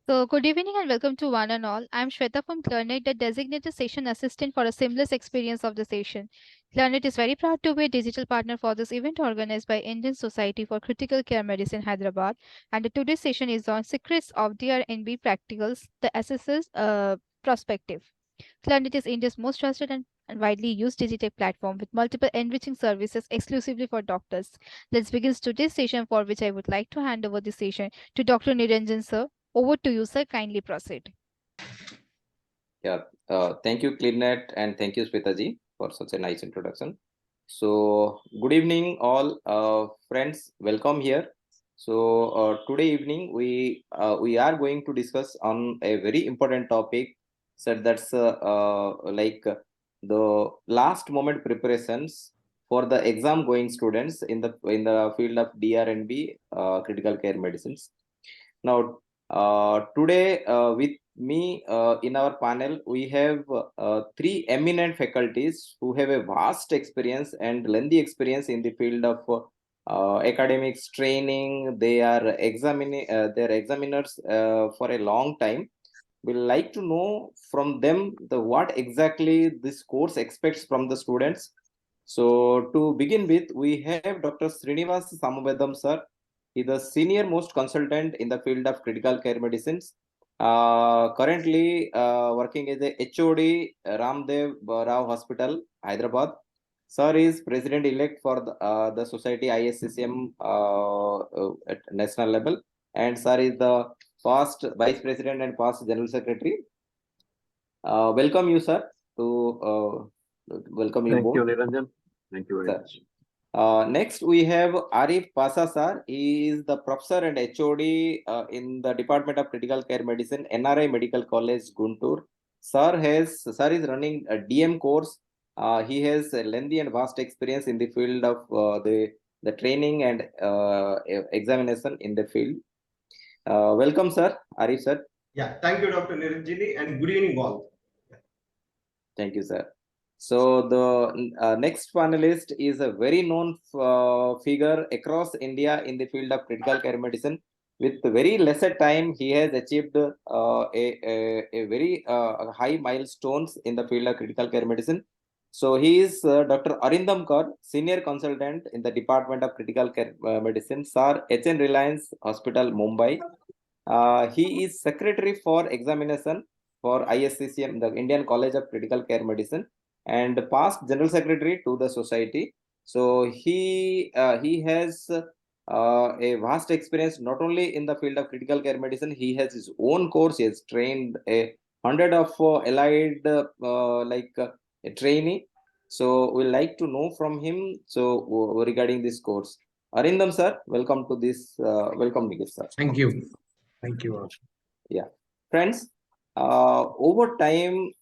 So, good evening and welcome to one and all. I'm Shweta from Clarnet, the designated session assistant for a seamless experience of the session. Clarnet is very proud to be a digital partner for this event organized by Indian Society for Critical Care Medicine, Hyderabad. And the today's session is on Secrets of DrNB Practicals, the assessor's perspective. Clarnet is India's most trusted and widely used digital platform with multiple enriching services exclusively for doctors. Let's begin today's session, for which I would like to hand over the session to Dr. Niranjan, sir. Over to you, sir. Kindly proceed. Yeah, thank you, CleanNet, and thank you, Swetaji, for such a nice introduction. So, good evening, all friends. Welcome here. So, today evening we are going to discuss on a very important topic. So that's the last moment preparations for the exam going students in the field of DRNB, critical care medicines. Now, today with me in our panel, we have three eminent faculties who have a vast experience and lengthy experience in the field of academics training. They are they're examiners for a long time. We like to know from them what exactly this course expects from the students. So to begin with, we have Dr. Srinivas Samavedam, sir. He's the senior most consultant in the field of critical care medicines. Currently working as a HOD Ramdev Rao Hospital, Hyderabad. Sir is president-elect for the society ISCCM at national level, and sir is the past vice president and past general secretary. Welcome you, sir. Welcome you Thank both. you, Niranjan. Thank you very much. Next, we have Arif Pasha, sir. He is the professor and HOD in the Department of Critical Care Medicine, NRI Medical College, Guntur. Sir is running a DM course. He has a lengthy and vast experience in the field of the training and examination in the field. Welcome, sir. Arif, sir. Yeah, thank you, Dr. Niranjani, and good evening, all. Thank you, sir. So the next panelist is a very known figure across India in the field of critical care medicine. With very lesser time, he has achieved a very high milestones in the field of critical care medicine. So he is Dr. Arindham, senior consultant in the Department of Critical Care Medicine, SAR HN Reliance Hospital, Mumbai. He is secretary for examination for ISCCM, the Indian College of Critical Care Medicine, and past general secretary to the society. So he has a vast experience not only in the field of critical care medicine. He has his own course. He has trained a hundred of allied a trainee. So we like to know from him. So regarding this course, Arindham sir, welcome to this. Welcome to this, sir. Thank you. Thank you all. Yeah, friends. Over time,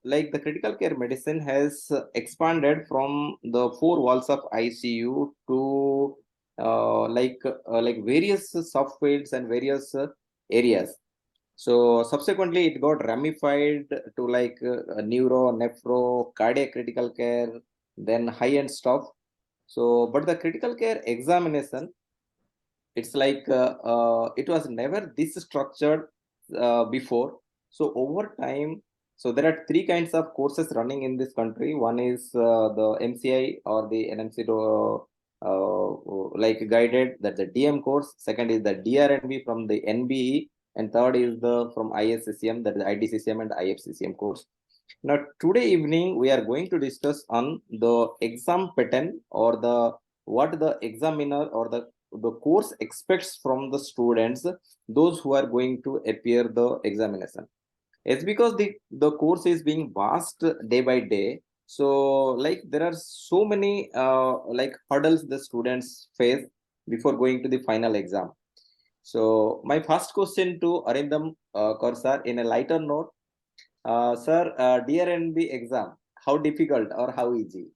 like the critical care medicine has expanded from the four walls of ICU to like various subfields and various areas. So subsequently, it got ramified to like neuro, nephro, cardiac critical care, then high-end stuff. So, but the critical care examination, it's like it was never this structured before. So over time, so there are three kinds of courses running in this country. One is the MCI or the NMC like guided, that's the DM course. Second is the DRNB from the NBE, and third is the from ISCCM, that is IDCCM and IFCCM course. Now today evening we are going to discuss on the exam pattern, or the what the examiner or the course expects from the students, those who are going to appear the examination. It's because the course is being vast day by day. So like there are so many like hurdles the students face before going to the final exam. So my first question to Arindham Korsar in a lighter note, sir, DRNB exam, how difficult or how easy?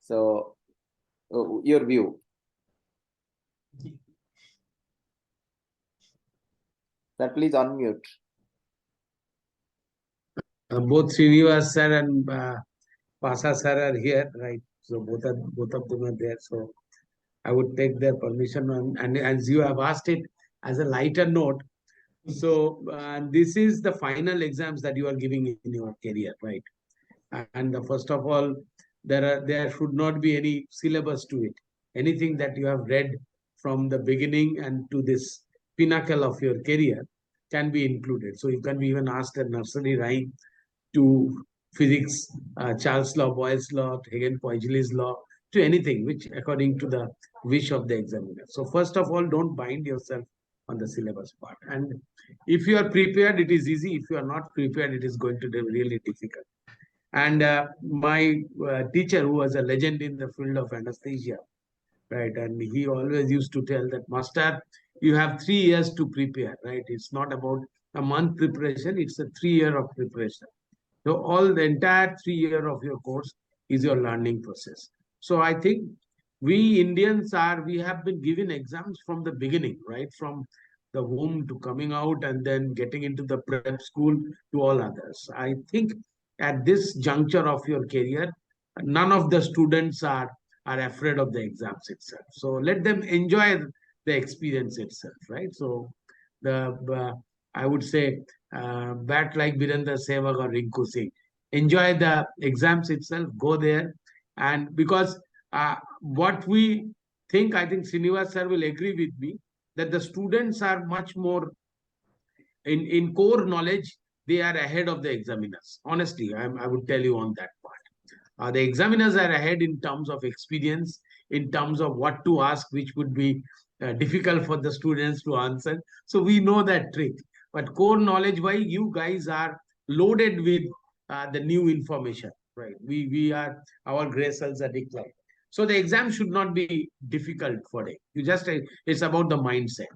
So your view. Sir, please unmute. Both Srinivas sir and Pasha sir are here, right? So both of them are there. So I would take their permission and as you have asked it as a lighter note, So this is the final exams that you are giving in your career, right? And first of all, there should not be any syllabus to it. Anything that you have read from the beginning and to this pinnacle of your career can be included. So you can be even asked a nursery rhyme to physics, Charles' law, Boyle's law, Hagen-Pointilly's law, to anything which according to the wish of the examiner. So first of all, don't bind yourself on the syllabus part. And if you are prepared, it is easy. If you are not prepared, it is going to be really difficult. And my teacher, who was a legend in the field of anesthesia, right, and he always used to tell that, master, you have 3 years to prepare, right? It's not about a month preparation, it's a 3 year of preparation. So all the entire 3 year of your course is your learning process. So I think we Indians we have been given exams from the beginning, right? From the womb to coming out and then getting into the prep school to all others. I think at this juncture of your career, none of the students are afraid of the exams itself. So let them enjoy the experience itself, right? So the I would say bat like Birender Sehwag or Rinku Singh. Enjoy the exams itself, go there. And because what we think, I think Srinivas sir will agree with me, that the students are much more in core knowledge, they are ahead of the examiners. Honestly, I would tell you on that part. The examiners are ahead in terms of experience, in terms of what to ask, which would be difficult for the students to answer. So we know that trick. But core knowledge, why you guys are loaded with the new information, right? We are, our gray cells are declined. So the exam should not be difficult for it. You just it's about the mindset.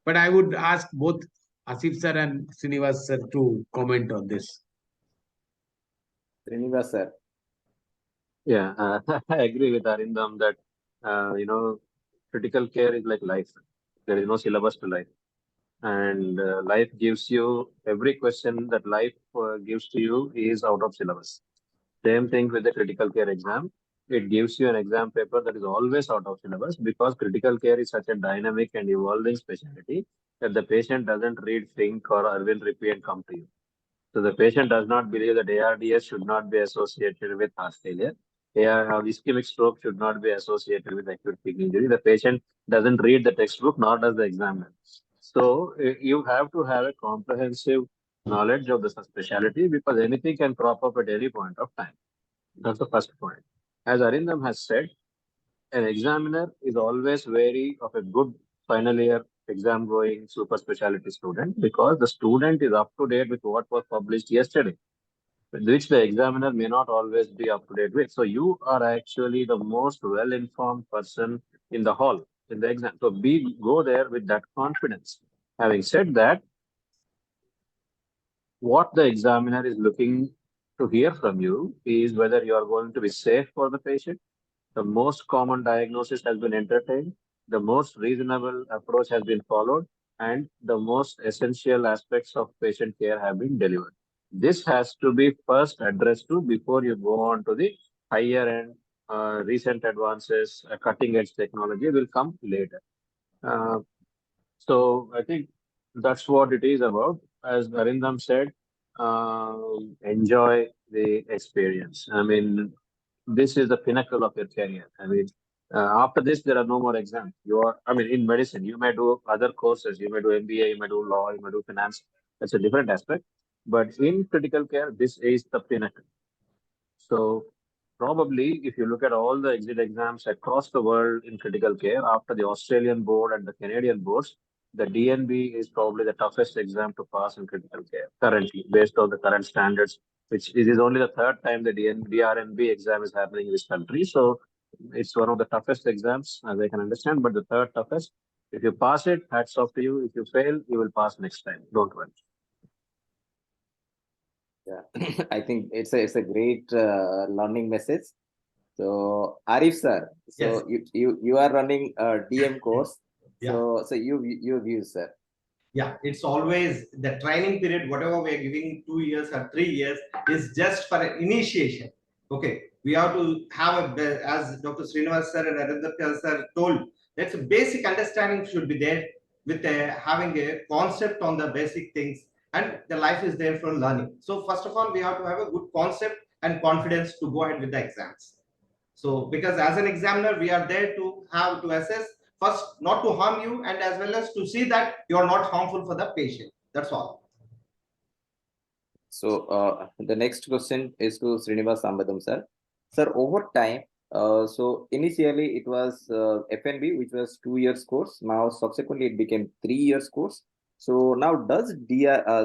But I would ask both Asif sir and Srinivas sir to comment on this. Srinivas, sir. Yeah, I agree with Arindham that critical care is like life. There is no syllabus to life, and life gives you every question that life gives to you is out of syllabus. Same thing with the critical care exam. It gives you an exam paper that is always out of syllabus because critical care is such a dynamic and evolving specialty that the patient doesn't read Fink or Arvind Rippey and come to you. So the patient does not believe that ARDS should not be associated with heart failure. Ischemic stroke should not be associated with acute kidney injury. The patient doesn't read the textbook, nor does the examiner. So you have to have a comprehensive knowledge of the specialty because anything can crop up at any point of time. That's the first point. As Arindham has said, an examiner is always wary of a good final year exam going super specialty student because the student is up to date with what was published yesterday, which the examiner may not always be up to date with. So you are actually the most well informed person in the hall in the exam. So go there with that confidence. Having said that, what the examiner is looking to hear from you is whether you are going to be safe for the patient. The most common diagnosis has been entertained, the most reasonable approach has been followed, and the most essential aspects of patient care have been delivered. This has to be first addressed to before you go on to the higher end, recent advances, cutting edge technology will come later. So I think that's what it is about. As Arindham said, enjoy the experience. I mean, this is the pinnacle of your career. I mean, after this, there are no more exams. In medicine, you may do other courses. You may do MBA, you may do law, you may do finance. That's a different aspect. But in critical care, this is the pinnacle. So probably if you look at all the exit exams across the world in critical care, after the Australian board and the Canadian boards, the DNB is probably the toughest exam to pass in critical care currently, based on the current standards, which it is only the third time the DRNB exam is happening in this country. So it's one of the toughest exams, as I can understand, but the third toughest. If you pass it, hats off to you. If you fail, you will pass next time. Don't worry. Yeah, I think it's a great learning message. So Arif sir, so Yes. you are running a DM course. Yeah. So you view, sir. Yeah, it's always the training period, whatever we are giving 2 years or 3 years, is just for an initiation. Okay, we have to have as Dr. Srinivas sir and Arindham sir told, that's a basic understanding should be there. with having a concept on the basic things, and the life is there for learning. So first of all, we have to have a good concept and confidence to go ahead with the exams. So because as an examiner, we are there to have to assess first, not to harm you, and as well as to see that you are not harmful for the patient. That's all. So the next question is to Srinivas Samavedam sir. Sir, over time, so initially it was FNB, which was 2 years course. Now subsequently it became 3 years course. So now does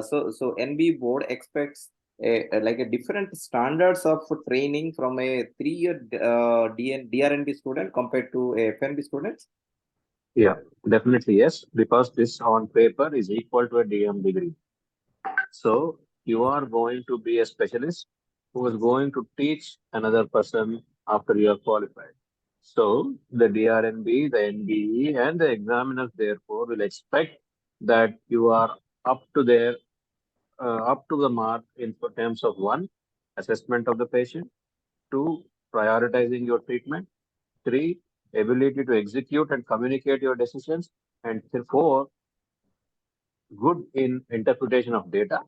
so NB board expects like a different standards of training from a 3-year DRNB student compared to a FNB student? Yeah, definitely yes, because this on paper is equal to a DM degree. So you are going to be a specialist who is going to teach another person after you are qualified. So the DRNB, the NBE, and the examiners therefore will expect that you are up to their up to the mark in terms of one, assessment of the patient, two, prioritizing your treatment, three, ability to execute and communicate your decisions, and four, good in interpretation of data,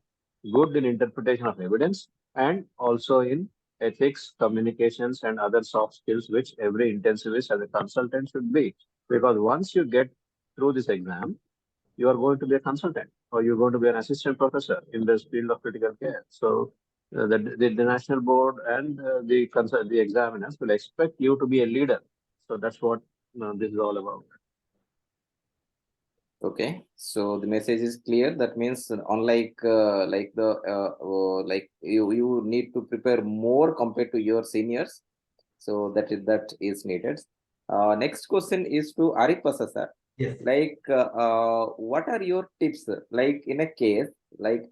good in interpretation of evidence, and also in ethics, communications, and other soft skills, which every intensivist as a consultant should be. Because once you get through this exam, you are going to be a consultant or you're going to be an assistant professor in this field of critical care. So the national board and the examiners will expect you to be a leader. So that's what this is all about. Okay, so the message is clear. That means unlike like you need to prepare more compared to your seniors. So that is needed. Next question is to Arif Pasha sir. Yes. Like, what are your tips? Like in a case, like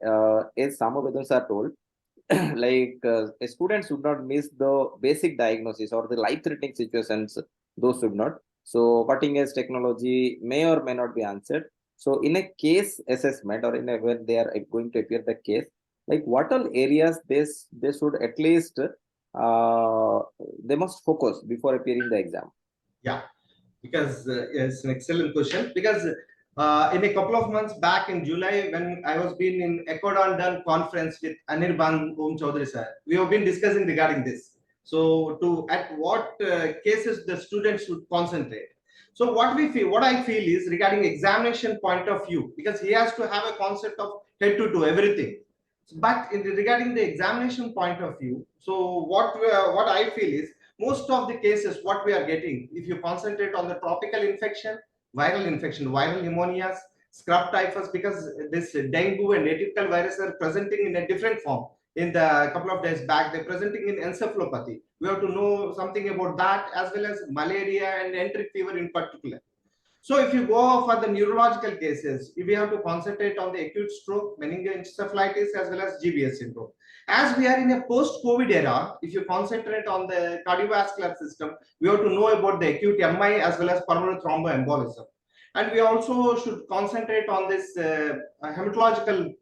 as Samavedam sir told, like a student should not miss the basic diagnosis or the life-threatening situations. Those should not. So cutting edge technology may or may not be answered. So in a case assessment or in a when they are going to appear the case, like what all areas they should at least they must focus before appearing the exam. Yeah, because it's an excellent question. Because in a couple of months back in July, when I was being in Ecuador conference with Anirban Chaudhary sir, we have been discussing regarding this. So, to at what cases the students should concentrate. So, what I feel is regarding examination point of view, because he has to have a concept of head to toe everything. But regarding the examination point of view, so what I feel is most of the cases what we are getting, if you concentrate on the tropical infection, viral pneumonias, scrub typhus, because this dengue and atypical virus are presenting in a different form. In the couple of days back, they're presenting in encephalopathy. We have to know something about that, as well as malaria and enteric fever in particular. So if you go for the neurological cases, we have to concentrate on the acute stroke, meningoencephalitis, as well as GBS syndrome. As we are in a post-COVID era, if you concentrate on the cardiovascular system, we have to know about the acute MI as well as pulmonary thromboembolism. And we also should concentrate on this hematological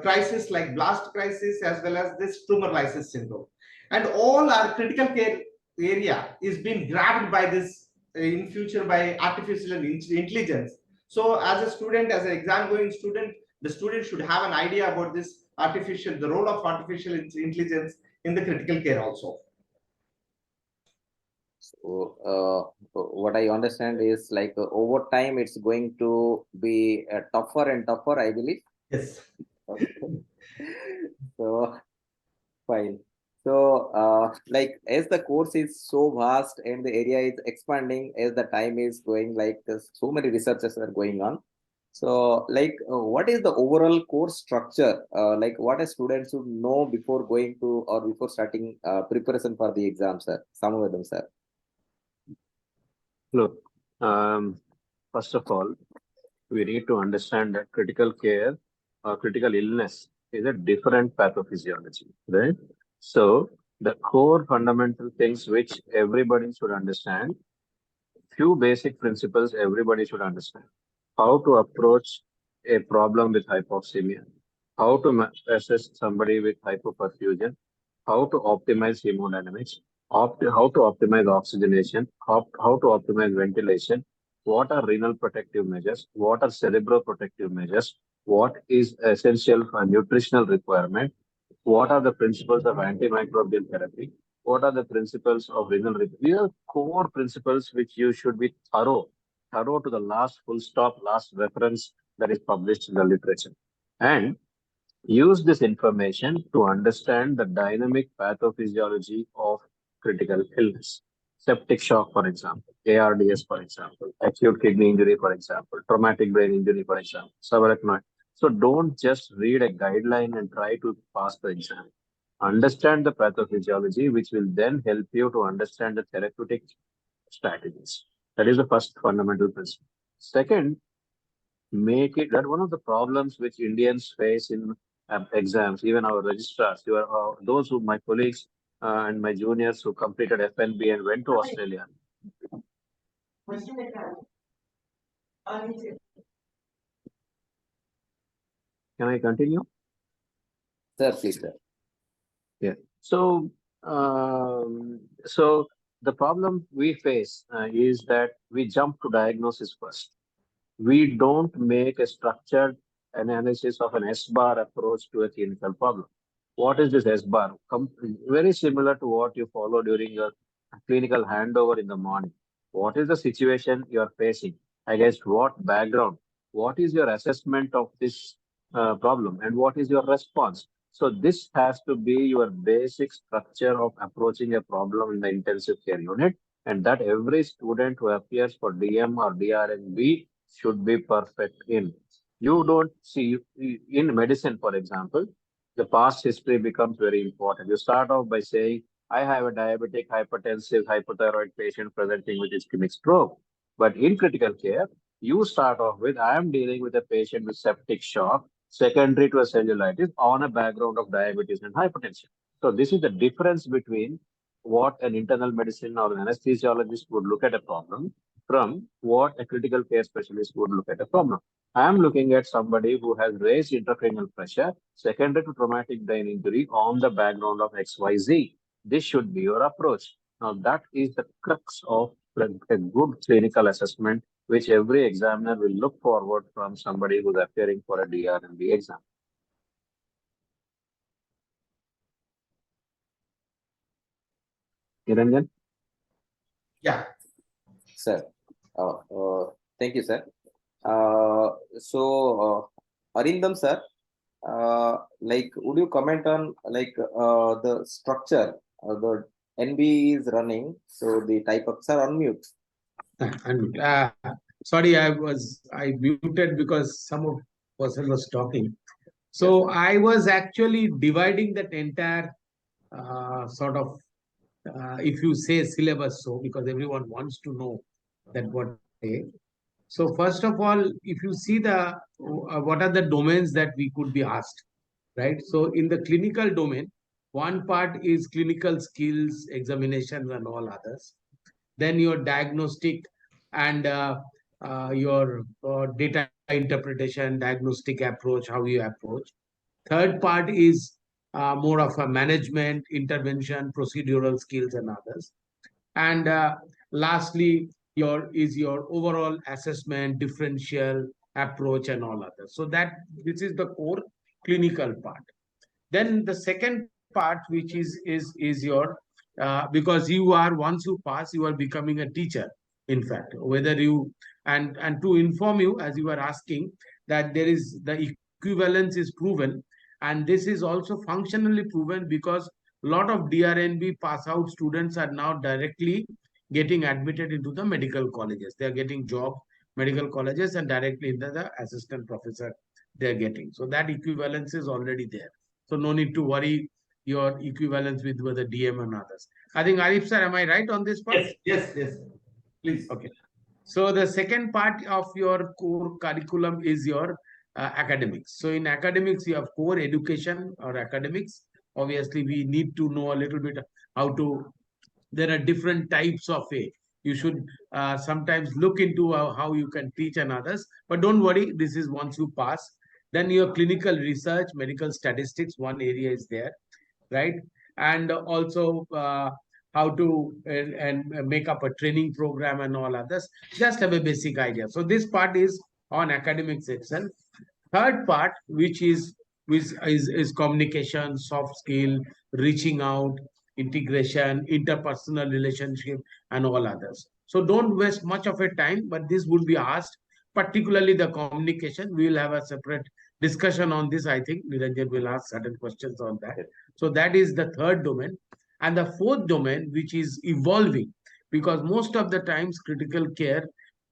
crisis like blast crisis as well as this tumor lysis syndrome. And all our critical care area is being grabbed by this in future by artificial intelligence. So as a student, as an exam going student, the student should have an idea about this the role of artificial intelligence in the critical care also. So what I understand is like over time it's going to be tougher and tougher, I believe. Yes. So fine. So like as the course is so vast and the area is expanding as the time is going, like so many researches are going on. So like what is the overall course structure? Like what a student should know before going to or before starting preparation for the exam, sir? Samavedam, sir. Look, first of all, we need to understand that critical care or critical illness is a different pathophysiology, right? So the core fundamental things which everybody should understand, few basic principles everybody should understand. How to approach a problem with hypoxemia, how to assess somebody with hypoperfusion, how to optimize hemodynamics, how to optimize oxygenation, how to optimize ventilation, what are renal protective measures, what are cerebroprotective measures, what is essential for nutritional requirement, what are the principles of antimicrobial therapy, what are the principles of renal repair. These are core principles which you should be thorough to the last full stop, last reference that is published in the literature. And use this information to understand the dynamic pathophysiology of critical illness. Septic shock, for example, ARDS, for example, acute kidney injury, for example, traumatic brain injury, for example, subarachnoid. So don't just read a guideline and try to pass the exam. Understand the pathophysiology, which will then help you to understand the therapeutic strategies. That is the first fundamental principle. Second, make it that one of the problems which Indians face in exams, even our registrars, those who my colleagues and my juniors who completed FNB and went to Australia. Can I continue? Sir, please, sir. Yeah. So, so the problem we face is that we jump to diagnosis first. We don't make a structured analysis of an S-bar approach to a clinical problem. What is this S-bar? Very similar to what you follow during your clinical handover in the morning. What is the situation you are facing? Against what background? What is your assessment of this problem? And what is your response? So this has to be your basic structure of approaching a problem in the intensive care unit, and that every student who appears for DM or DrNB should be perfect in. You don't see in medicine, for example, the past history becomes very important. You start off by saying, I have a diabetic, hypertensive, hypothyroid patient presenting with ischemic stroke. But in critical care, you start off with, I am dealing with a patient with septic shock, secondary to a cellulitis on a background of diabetes and hypertension. So this is the difference between what an internal medicine or an anesthesiologist would look at a problem from what a critical care specialist would look at a problem. I am looking at somebody who has raised intracranial pressure secondary to traumatic brain injury on the background of XYZ. This should be your approach. Now, that is the crux of a good clinical assessment, which every examiner will look forward from somebody who's appearing for a DrNB exam. Niranjan? Yeah. Sir. Thank you, sir. Arindham, sir, would you comment on the structure? The NB is running, so the type of, sir, unmute. Sorry, I muted because some of person was talking. So I was actually dividing that entire sort of, if you say syllabus, so because everyone wants to know that what they. So first of all, if you see the what are the domains that we could be asked, right? So in the clinical domain, one part is clinical skills, examinations, and all others. Then your diagnostic and your data interpretation, diagnostic approach, how you approach. Third part is more of a management, intervention, procedural skills, and others. And lastly, your overall assessment, differential approach, and all others. So this is the core clinical part. Then the second part, which is your because you are, once you pass, you are becoming a teacher. In fact, whether you and to inform you, as you were asking, that there is the equivalence is proven, and this is also functionally proven because a lot of DrNB pass out students are now directly getting admitted into the medical colleges. They are getting job medical colleges and directly into the assistant professor they are getting. So that equivalence is already there. So no need to worry your equivalence with the DM and others. I think, Arif sir, am I right on this part? Yes. Please. Okay. So the second part of your core curriculum is your academics. So in academics, you have core education or academics. Obviously, we need to know a little bit how to. There are different types of a. You should sometimes look into how you can teach and others. But don't worry, this is once you pass. Then your clinical research, medical statistics, one area is there, right? And also how to and make up a training program and all others. Just have a basic idea. So this part is on academics itself. Third part, which is communication, soft skill, reaching out, integration, interpersonal relationship, and all others. So don't waste much of your time, but this would be asked, particularly the communication. We will have a separate discussion on this. I think Niranjan will ask certain questions on that. So that is the third domain. And the fourth domain, which is evolving, because most of the times critical care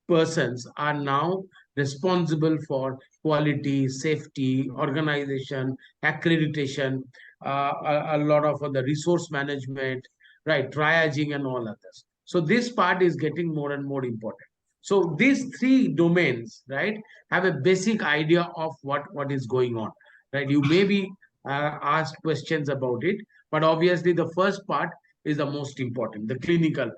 persons are now responsible for quality, safety, organization, accreditation, a lot of the resource management, right, triaging and all others. So this part is getting more and more important. So these three domains, right, have a basic idea of what is going on, right? You may be asked questions about it, but obviously the first part is the most important, the clinical part.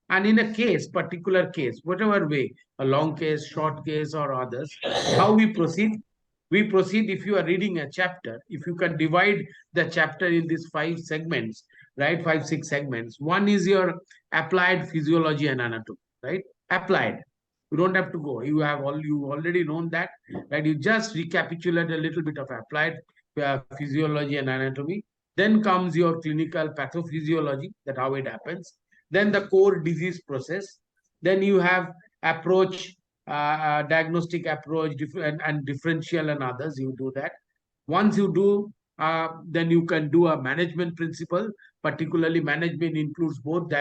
And in a case, particular case, whatever way, a long case, short case, or others, how we proceed? We proceed if you are reading a chapter, if you can divide the chapter in these 5 segments, right? 5, 6 segments. One is your applied physiology and anatomy, right? Applied. You don't have to go. You already known that, right? You just recapitulate a little bit of applied physiology and anatomy. Then comes your clinical pathophysiology, that how it happens. Then the core disease process. Then you have approach, diagnostic approach, and differential and others. You do that. Once you do, then you can do a management principle. Particularly, management includes both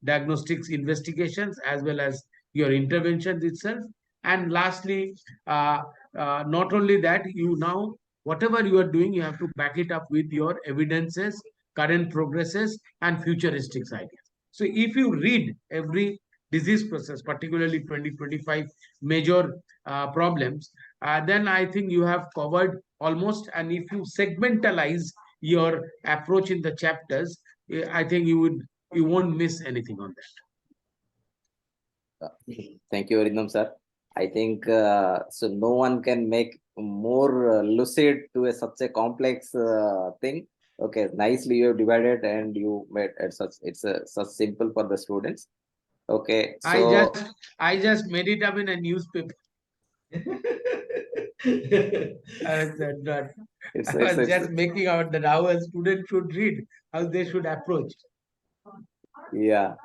diagnostics investigations as well as your interventions itself. And lastly, not only that, you now, whatever you are doing, you have to back it up with your evidences, current progresses, and futuristic ideas. So if you read every disease process, particularly 2025 major problems, then I think you have covered almost. And if you segmentalize your approach in the chapters, I think you won't miss anything on that. Thank you, Arindham sir. I think so. No one can make more lucid to such a complex thing. Okay, nicely you have divided and you made it such such simple for the students. Okay, so I just made it up in a newspaper. it's I was just making out that how a student should read, how they should approach. Yeah,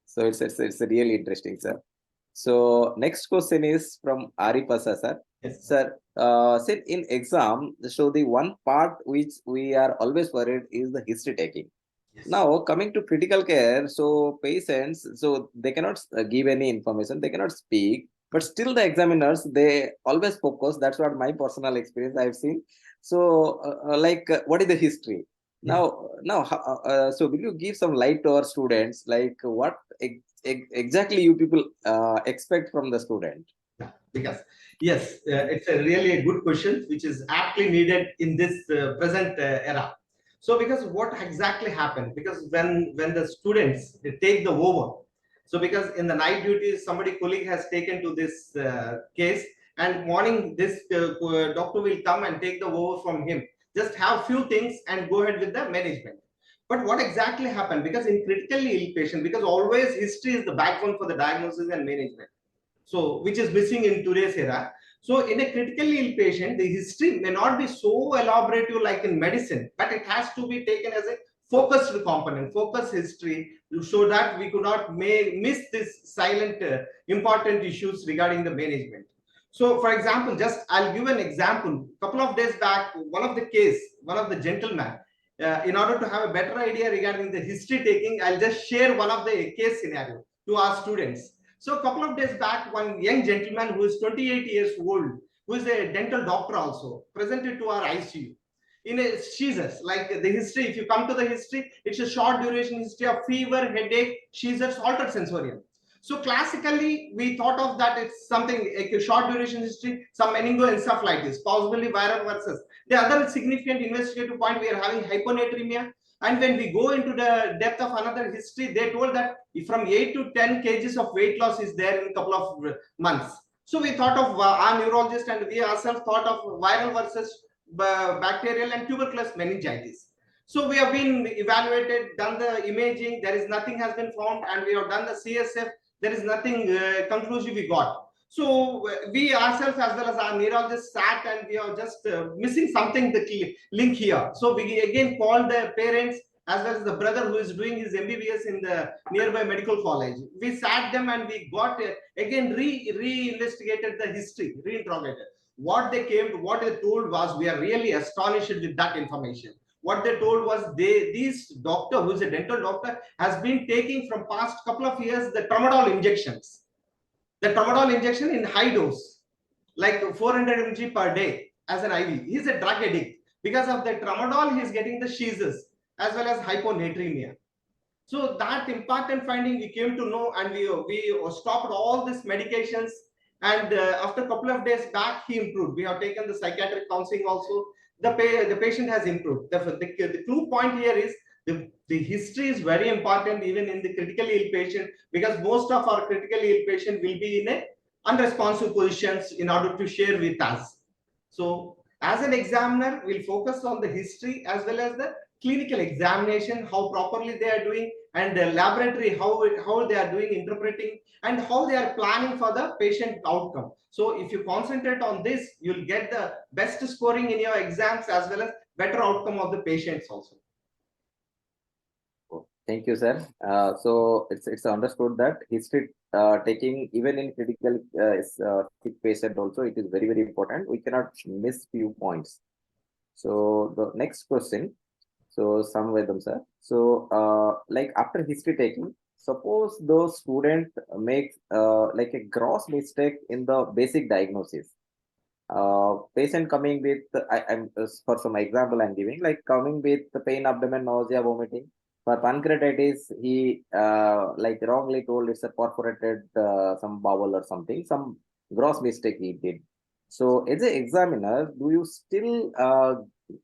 so it's really interesting, sir. So next question is from Arif Pasha, sir. Yes. Sir, said in exam, so the one part which we are always worried is the history taking. Yes. Now coming to critical care, so patients, so they cannot give any information, they cannot speak, but still the examiners, they always focus. That's what my personal experience I've seen. So what is the history? Now, so will you give some light to our students, like what exactly you people expect from the student? Because yes, it's a really a good question, which is aptly needed in this present era. So because what exactly happened? Because when the students they take the over, so because in the night duties somebody colleague has taken to this case, and morning this doctor will come and take the over from him. Just have few things and go ahead with the management. But what exactly happened? Because in critically ill patient, because always history is the backbone for the diagnosis and management. So which is missing in today's era. So in a critically ill patient, the history may not be so elaborative like in medicine, but it has to be taken as a focused component, focused history, so that we could not miss this silent important issues regarding the management. So for example, just I'll give an example. Couple of days back, one of the gentlemen, in order to have a better idea regarding the history taking, I'll just share one of the case scenario to our students. So a couple of days back, one young gentleman who is 28 years old, who is a dental doctor also, presented to our ICU in a seizures. Like the history, if you come to the history, it's a short duration history of fever, headache, seizures, altered sensorium. So classically, we thought of that it's something like a short duration history, some meningoencephalitis, possibly viral versus. The other significant investigative point, we are having hyponatremia. And when we go into the depth of another history, they told that from 8 to 10 kgs of weight loss is there in a couple of months. So we thought of our neurologist and we ourselves thought of viral versus bacterial and tuberculous meningitis. So we have been evaluated, done the imaging, there is nothing has been found, and we have done the CSF, there is nothing conclusive we got. So we ourselves as well as our neurologist sat and we are just missing something, the link here. So we again called the parents as well as the brother who is doing his MBBS in the nearby medical college. We sat them and we got again re-investigated the history, re-interrogated. What they came to, what they told was, we are really astonished with that information. What they told was, this doctor who is a dental doctor has been taking from past couple of years the tramadol injections, the tramadol injection in high dose, like 400 mg per day as an IV. He's a drug addict. Because of the tramadol, he's getting the seizures as well as hyponatremia. So that important finding we came to know, and we stopped all these medications. And after a couple of days back, he improved. We have taken the psychiatric counseling also. The patient has improved. The clue point here is the history is very important even in the critically ill patient, because most of our critically ill patient will be in a unresponsive positions in order to share with us. So as an examiner, we'll focus on the history as well as the clinical examination, how properly they are doing, and the laboratory, how they are doing interpreting, and how they are planning for the patient outcome. So if you concentrate on this, you'll get the best scoring in your exams as well as better outcome of the patients also. Thank you, sir. So it's understood that history taking even in critical sick patient also, it is very, very important. We cannot miss few points. So the next question. So Samavedam, sir. So like after history taking, suppose those student make like a gross mistake in the basic diagnosis. Patient coming with, I'm for some example I'm giving, like coming with the pain, abdomen, nausea, vomiting. For pancreatitis, he like wrongly told it's a perforated some bowel or something, some gross mistake he did. So as an examiner, do you still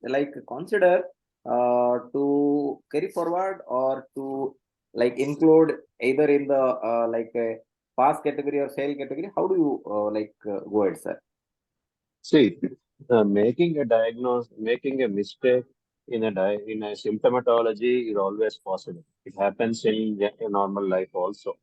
like consider to carry forward or to like include either in the like a pass category or fail category? How do you like go ahead, sir? See, making a mistake in a symptomatology is always possible. It happens in a normal life also.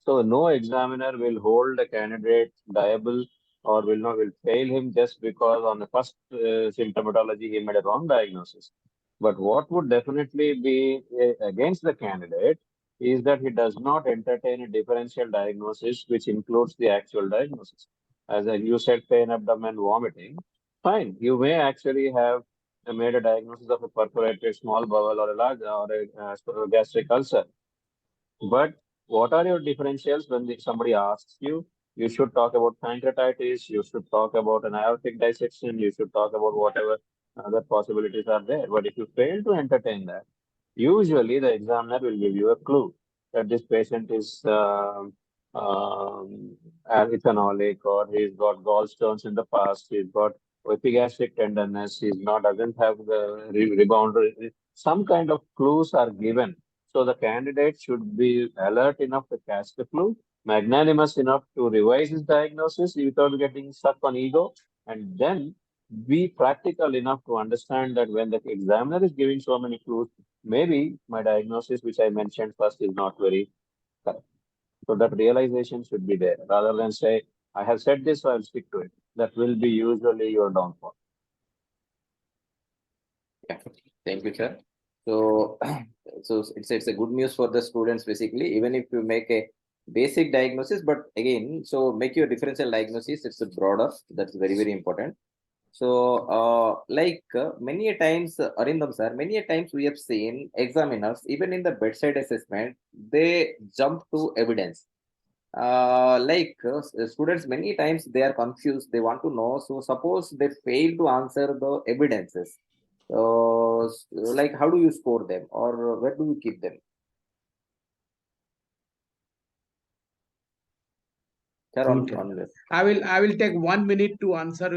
So no examiner will hold a candidate liable or will fail him just because on the first symptomatology he made a wrong diagnosis. But what would definitely be against the candidate is that he does not entertain a differential diagnosis which includes the actual diagnosis. As you said, pain, abdomen, vomiting, fine. You may actually have made a diagnosis of a perforated small bowel or a large or a gastric ulcer. But what are your differentials when somebody asks you? You should talk about pancreatitis, you should talk about an aortic dissection, you should talk about whatever other possibilities are there. But if you fail to entertain that, usually the examiner will give you a clue that this patient is ethanoic, or he's got gallstones in the past, he's got epigastric tenderness, doesn't have the rebound. Some kind of clues are given. So the candidate should be alert enough to catch the clue, magnanimous enough to revise his diagnosis without getting stuck on ego, and then be practical enough to understand that when the examiner is giving so many clues, maybe my diagnosis, which I mentioned first, is not very correct. So that realization should be there, rather than say, I have said this, so I'll stick to it. That will be usually your downfall. Yeah, thank you, sir. So, so it's a good news for the students basically. Even if you make a basic diagnosis, but again, so make your differential diagnosis. It's a broader. That's very, very important. So, like many a times, Arindham sir, many a times we have seen examiners, even in the bedside assessment, they jump to evidence. Students, many times they are confused. They want to know. So, suppose they fail to answer the evidences. Like, how do you score them, or where do you keep them? Sir, Okay. on this. I will take 1 minute to answer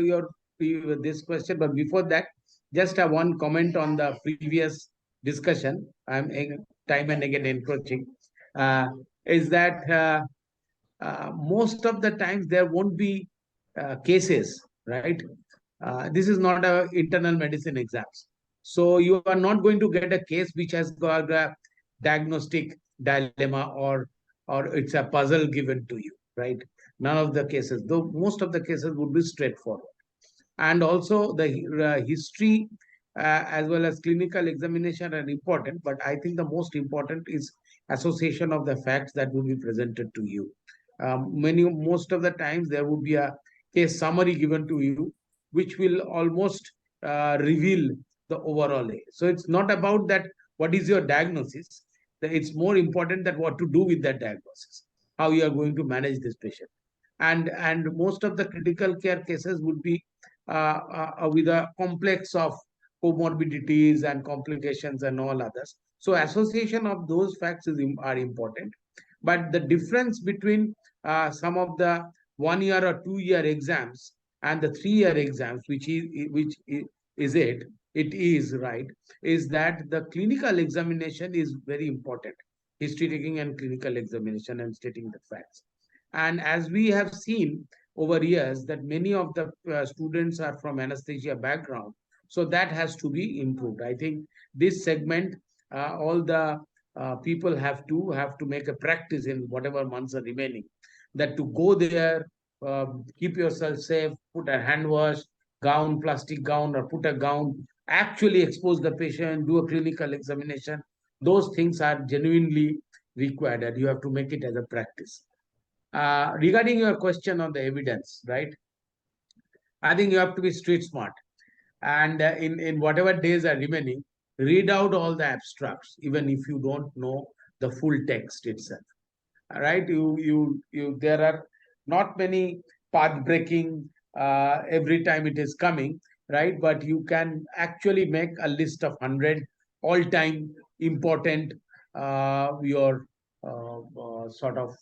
this question, but before that, just one comment on the previous discussion. I'm time and again encroaching. Is that most of the times there won't be cases, right? This is not a internal medicine exams. So you are not going to get a case which has got a diagnostic dilemma, or it's a puzzle given to you, right? None of the cases, though most of the cases would be straightforward. And also the history as well as clinical examination are important, but I think the most important is association of the facts that will be presented to you. Most of the times there would be a case summary given to you, which will almost reveal the overall A. So it's not about that what is your diagnosis. It's more important that what to do with that diagnosis, how you are going to manage this patient. And most of the critical care cases would be with a complex of comorbidities and complications and all others. So association of those facts are important. But the difference between some of the 1 year or 2 year exams and the 3 year exams, which is it is right, is that the clinical examination is very important. History taking and clinical examination and stating the facts. And as we have seen over years that many of the students are from anesthesia background, so that has to be improved. I think this segment, all the people have to make a practice in whatever months are remaining, that to go there, keep yourself safe, put a hand wash, gown, plastic gown, or put a gown, actually expose the patient, do a clinical examination. Those things are genuinely required, and you have to make it as a practice. Regarding your question on the evidence, right? I think you have to be street smart, and in whatever days are remaining, read out all the abstracts, even if you don't know the full text itself. All right, you. There are not many path breaking every time it is coming, right? But you can actually make a list of 100 all time important your sort of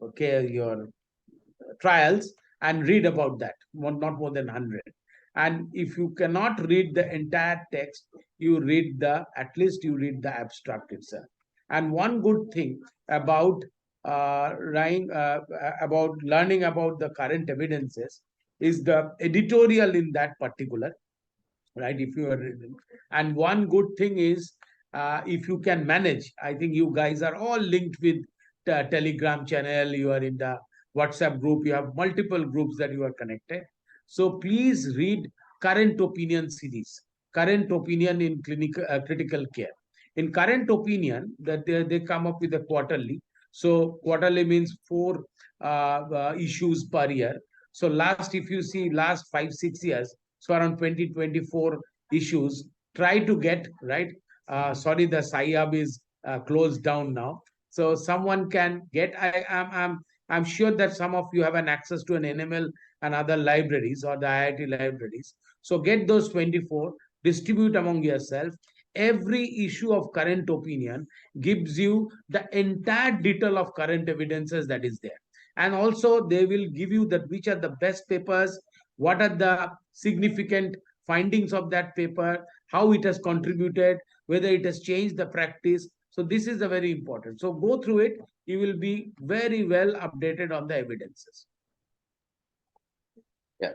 okay, your trials, and read about that, not more than 100. And if you cannot read the entire text, you read the at least you read the abstract itself. And one good thing about about learning about the current evidences is the editorial in that particular, right? If you are reading, and one good thing is if you can manage, I think you guys are all linked with the Telegram channel, you are in the WhatsApp group, you have multiple groups that you are connected. So please read current opinion series, current opinion in critical care. In current opinion, that they come up with a quarterly. So quarterly means 4 issues per year. So last, if you see last 5-6 years, so around 2024 issues, try to get right. Sorry, the SIAB is closed down now, so someone can get. I'm sure that some of you have an access to an NML and other libraries or the IIT libraries. So get those 24, distribute among yourself. Every issue of current opinion gives you the entire detail of current evidences that is there. And also they will give you that which are the best papers, what are the significant findings of that paper, how it has contributed, whether it has changed the practice. So this is the very important. So go through it. You will be very well updated on the evidences. Yeah,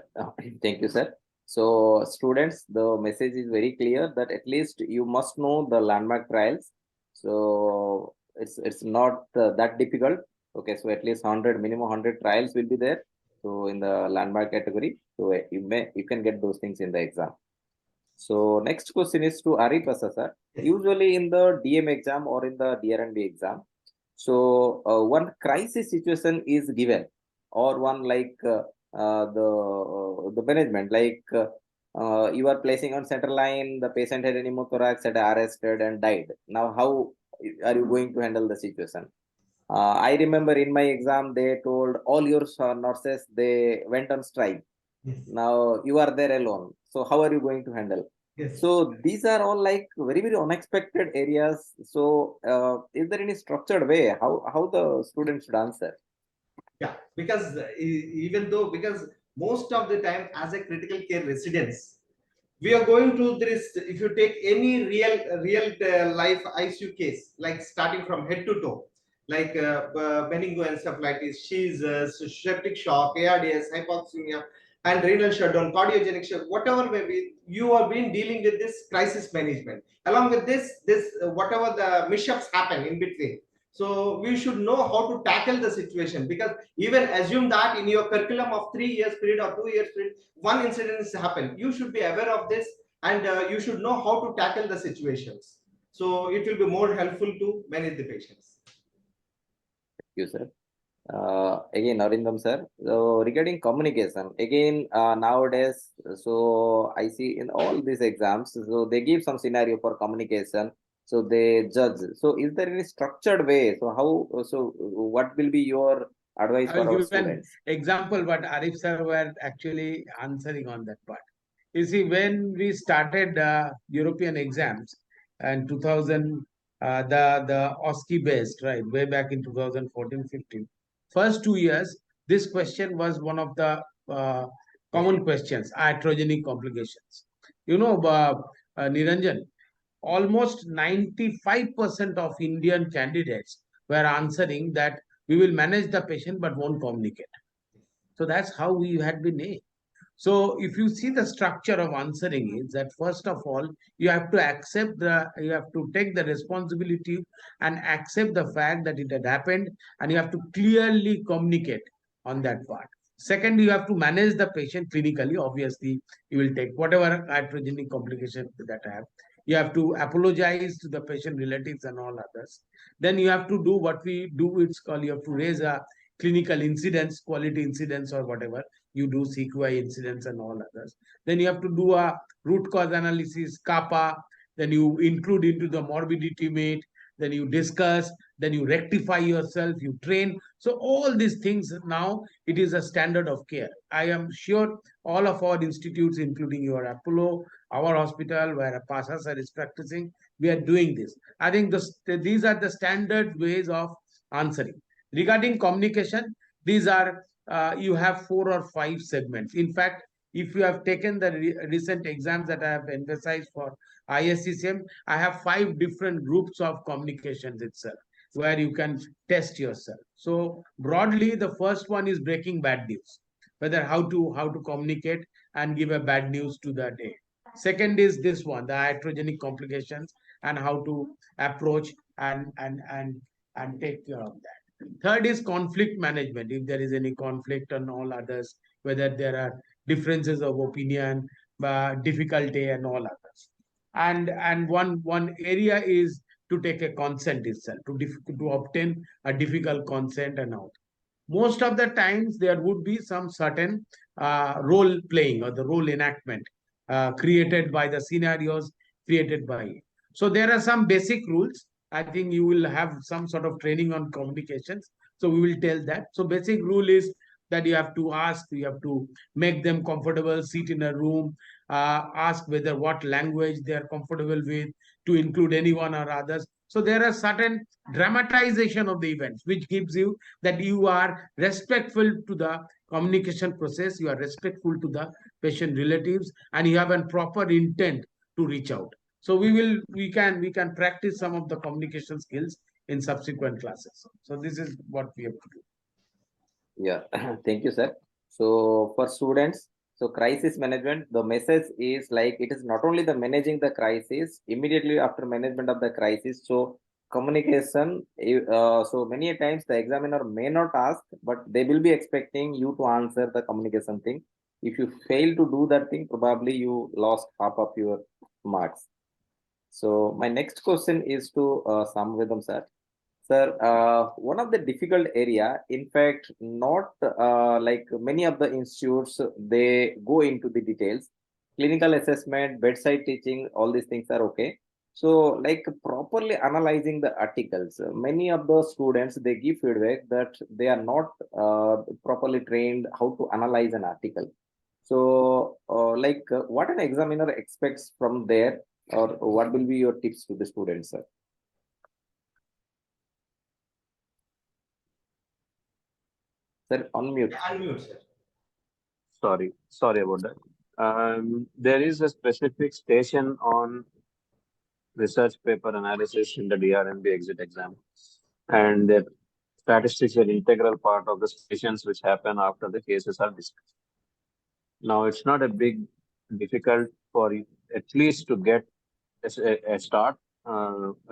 thank you, sir. So students, the message is very clear that at least you must know the landmark trials. So it's not that difficult. Okay, so at least 100, minimum 100 trials will be there. So in the landmark category, so you can get those things in the exam. So next question is to Arif Pasha, sir. Usually in the DM exam or in the DrNB exam, so one crisis situation is given, or one like the management, like you are placing on center line, the patient had pneumothorax, had arrested and died. Now how are you going to handle the situation? I remember in my exam they told all your nurses, they went on strike. Yes. Now you are there alone, so how are you going to handle? Yes. So these are all like very, very unexpected areas. So is there any structured way how the students should answer? Yeah, because even though, because most of the time as a critical care residents, we are going through this. If you take any real life ICU case, like starting from head to toe, like meningoencephalitis, seizures, septic shock, ARDS, hypoxemia, and renal shutdown, cardiogenic shock, whatever may be, you have been dealing with this crisis management. Along with this whatever the mishaps happen in between. So we should know how to tackle the situation, because even assume that in your curriculum of 3 years period or 2 years period, one incident has happened. You should be aware of this, and you should know how to tackle the situations. So it will be more helpful to manage the patients. Thank you, sir. Again, Arindham sir. So regarding communication, again, nowadays, so I see in all these exams, so they give some scenario for communication. So they judge. So is there any structured way? So how? So what will be your advice I for will our give an students? example, but Arif sir were actually answering on that part. You see, when we started European exams and 2000, the OSCE based, right, way back in 2014-15, first 2 years, this question was one of the common questions, iatrogenic complications. You know, Niranjan, almost 95% of Indian candidates were answering that we will manage the patient but won't communicate. So that's how we had been aimed. So if you see the structure of answering is that first of all, you have to you have to take the responsibility and accept the fact that it had happened, and you have to clearly communicate on that part. Second, you have to manage the patient clinically. Obviously, you will take whatever iatrogenic complication that have. You have to apologize to the patient relatives and all others. Then you have to do what we do. It's called, you have to raise a clinical incidence, quality incidence or whatever you do, CQI incidents and all others. Then you have to do a root cause analysis, kappa. Then you include into the morbidity mate. Then you discuss. Then you rectify yourself. You train. So all these things now, it is a standard of care. I am sure all of our institutes, including your Apollo, our hospital where Pasha sir is practicing, we are doing this. I think these are the standard ways of answering. Regarding communication, these are you have 4 or 5 segments. In fact, if you have taken the recent exams that I have emphasized for ISCCM, I have 5 different groups of communications itself where you can test yourself. So broadly, the first one is breaking bad news, whether how to communicate and give a bad news to the day. Second is this one, the iatrogenic complications and how to approach and take care of that. Third is conflict management. If there is any conflict on all others, whether there are differences of opinion, difficulty, and all others. And one area is to take a consent itself, to obtain a difficult consent and all. Most of the times there would be some certain role playing or the role enactment created by the scenarios created by it. So there are some basic rules. I think you will have some sort of training on communications. So we will tell that. So basic rule is that you have to ask, you have to make them comfortable, sit in a room, ask whether what language they are comfortable with, to include anyone or others. So there are certain dramatization of the events, which gives you that you are respectful to the communication process, you are respectful to the patient relatives, and you have a proper intent to reach out. So we can practice some of the communication skills in subsequent classes. So this is what we have to do. Yeah, thank you, sir. So for students, so crisis management, the message is like it is not only the managing the crisis, immediately after management of the crisis. So communication, so many times the examiner may not ask, but they will be expecting you to answer the communication thing. If you fail to do that thing, probably you lost half of your marks. So my next question is to Samavedam sir. Sir, one of the difficult area, in fact, not like many of the institutes, they go into the details. Clinical assessment, bedside teaching, all these things are okay. So, like properly analyzing the articles, many of the students, they give feedback that they are not properly trained how to analyze an article. So, what an examiner expects from there, or what will be your tips to the students, sir? Sir, unmute. Unmute, sir. Sorry about that. There is a specific station on research paper analysis in the DrNB exit exam, and that statistics are an integral part of the stations which happen after the cases are discussed. Now, it's not a big difficult for you at least to get a start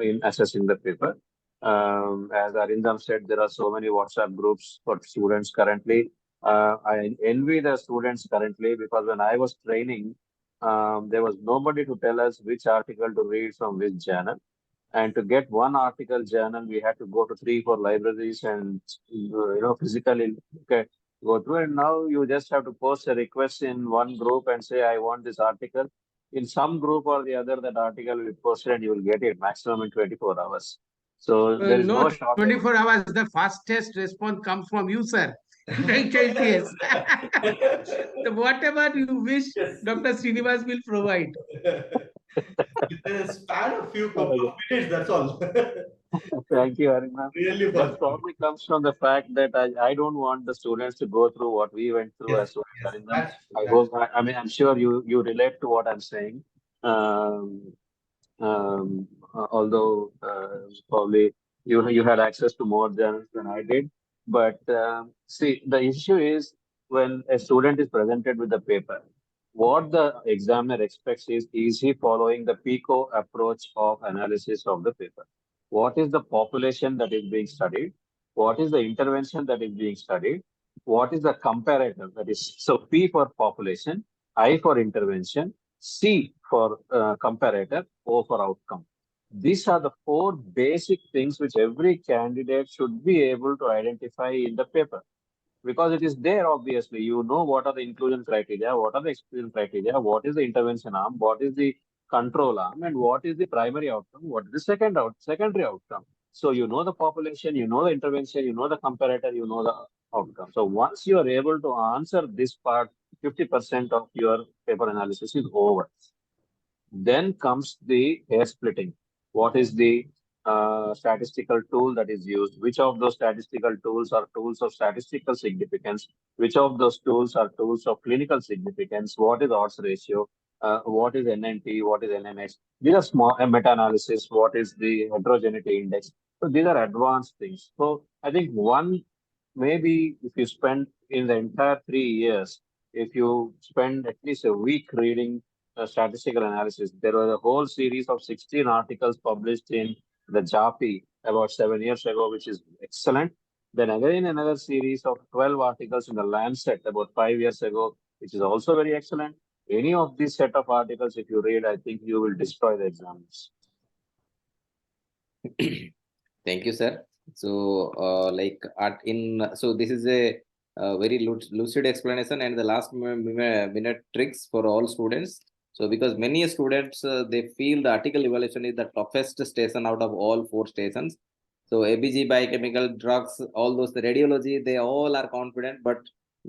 in assessing the paper. As Arindham said, there are so many WhatsApp groups for students currently. I envy the students currently because when I was training, there was nobody to tell us which article to read from which journal. And to get one article journal, we had to go to 3, 4 libraries and physically go through. And now you just have to post a request in one group and say, I want this article. In some group or the other, that article will be posted and you will get it maximum in 24 hours. So there is No, no shortage. 24 hours. The fastest response comes from you, sir. Yes. Whatever you wish, Yes. Dr. Srinivas will provide. Within a span of few couple of minutes, that's all. Thank you, Arindham. Really That fast. probably comes from the fact that I don't want the students to go through what we went through Yes, as well, yes, Arindham. that's true. I That's hope, I mean, I'm sure you relate to what I'm saying. Um, Although probably you had access to more journals than I did. But see, the issue is when a student is presented with the paper, what the examiner expects is he following the PICO approach of analysis of the paper? What is the population that is being studied? What is the intervention that is being studied? What is the comparator? That is, so P for population, I for intervention, C for comparator, O for outcome. These are the 4 basic things which every candidate should be able to identify in the paper because it is there. Obviously, you know what are the inclusion criteria, what are the exclusion criteria, what is the intervention arm, what is the control arm, and what is the primary outcome, what is the secondary outcome. So you know the population, you know the intervention, you know the comparator, you know the outcome. So once you are able to answer this part, 50% of your paper analysis is over. Then comes the hair splitting. What is the statistical tool that is used? Which of those statistical tools are tools of statistical significance? Which of those tools are tools of clinical significance? What is odds ratio? What is NNT? What is NNX? These are small meta-analysis. What is the heterogeneity index? So these are advanced things. So I think maybe if you spend in the entire 3 years, if you spend at least a week reading statistical analysis. There was a whole series of 16 articles published in the JAPI about 7 years ago, which is excellent. Then again, another series of 12 articles in the Lancet about 5 years ago, which is also very excellent. Any of these set of articles, if you read, I think you will destroy the exams. Thank you, sir. So, so this is a very lucid explanation and the last minute tricks for all students. So, because many students they feel the article evaluation is the toughest station out of all 4 stations. So, ABG, biochemical, drugs, all those, the radiology, they all are confident, but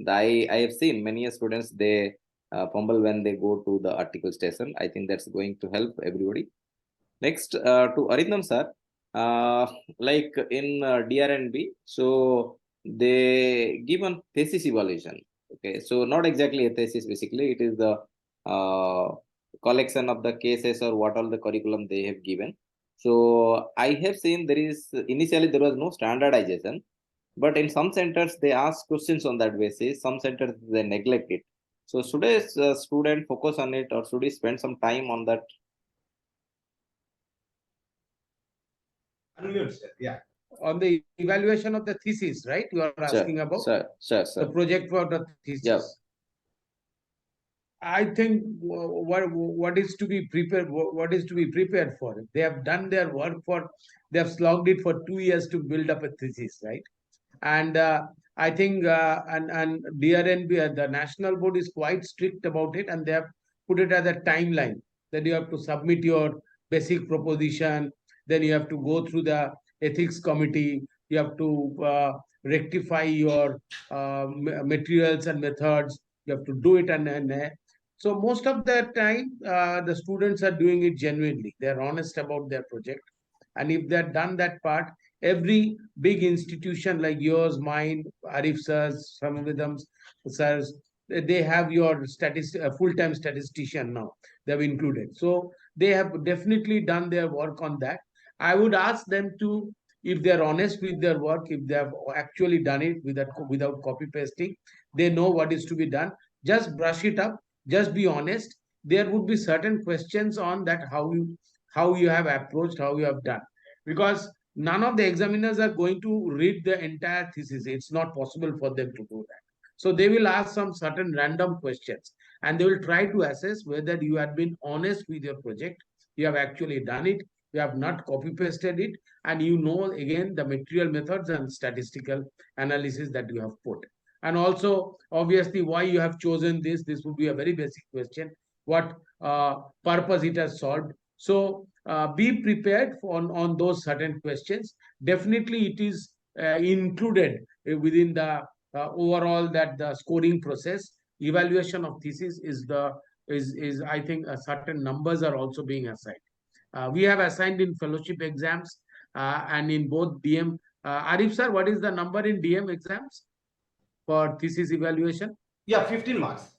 I have seen many students they fumble when they go to the article station. I think that's going to help everybody. Next, to Arindham sir, uh, like in DrNB, so they give on thesis evaluation. Okay, so not exactly a thesis, basically, it is the collection of the cases or what all the curriculum they have given. So I have seen there is initially there was no standardization, but in some centers they ask questions on that basis. Some centers they neglect it. So should a student focus on it or should he spend some time on that? unmute, sir. Yeah. On the evaluation of the thesis, right? You are asking about Sure, the project for the thesis. Yeah. I think what is to be prepared, what is to be prepared for it. They have done their work they have slogged it for 2 years to build up a thesis, right? And I think and DRNB, the national board is quite strict about it, and they have put it as a timeline that you have to submit your basic proposition, then you have to go through the ethics committee, you have to rectify your materials and methods, you have to do it, and so most of the time the students are doing it genuinely. They are honest about their project, and if they have done that part, every big institution like yours, mine, Arif sirs, Samavedam sirs, they have your full-time statistician now. They have included. So they have definitely done their work on that. I would ask them to, if they are honest with their work, if they have actually done it without copy pasting, they know what is to be done. Just brush it up, just be honest. There would be certain questions on that, how you have approached, how you have done. Because none of the examiners are going to read the entire thesis. It's not possible for them to do that. So they will ask some certain random questions, and they will try to assess whether you have been honest with your project, you have actually done it, you have not copy pasted it, and you know again the material methods and statistical analysis that you have put. And also obviously why you have chosen this would be a very basic question. What purpose it has solved. So be prepared for, on those certain questions. Definitely it is included within the overall that the scoring process. Evaluation of thesis is I think certain numbers are also being assigned. We have assigned in fellowship exams and in both DM. Arif sir, what is the number in DM exams for thesis evaluation? Yeah, 15 marks.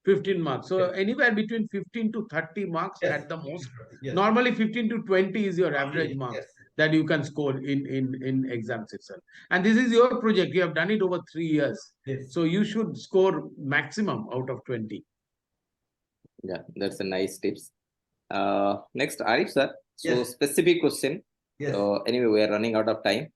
15 marks. So Yes. anywhere between 15 to 30 marks Yes. at the most. Yes. Normally 15 to 20 is your average Yes. marks that you can score in exams itself. And this is your project. You have done it over 3 years. Yes. So you should score maximum out of 20. Yeah, that's a nice tips. Next, Arif sir. So Yes. specific question. Yes. Anyway, we are running out of time.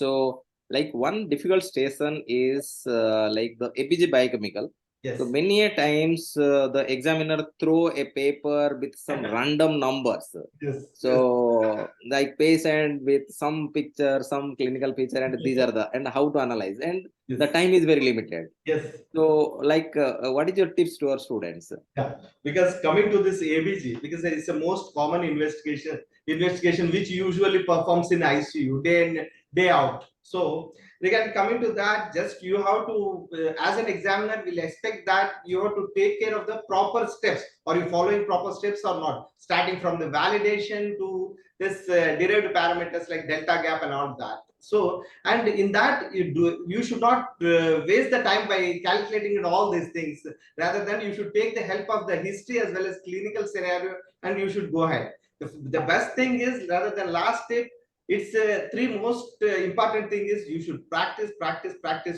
So like one difficult station is like the APG biochemical. Yes. So many a times the examiner throw a paper with some random numbers. Yes. So like patient with some picture, some clinical picture, and these are the and how to analyze, and Yes. the time is very limited. Yes. So like what is your tips to our students? Yeah, because coming to this ABG, because it's the most common investigation which usually performs in ICU day in day out. So regarding coming to that, just you have to as an examiner will expect that you have to take care of the proper steps. Are you following proper steps or not? Starting from the validation to this derived parameters like delta gap and all that. So, and in that you should not waste the time by calculating all these things. Rather than you should take the help of the history as well as clinical scenario, and you should go ahead. The best thing is, rather than last tip, it's three most important thing is you should practice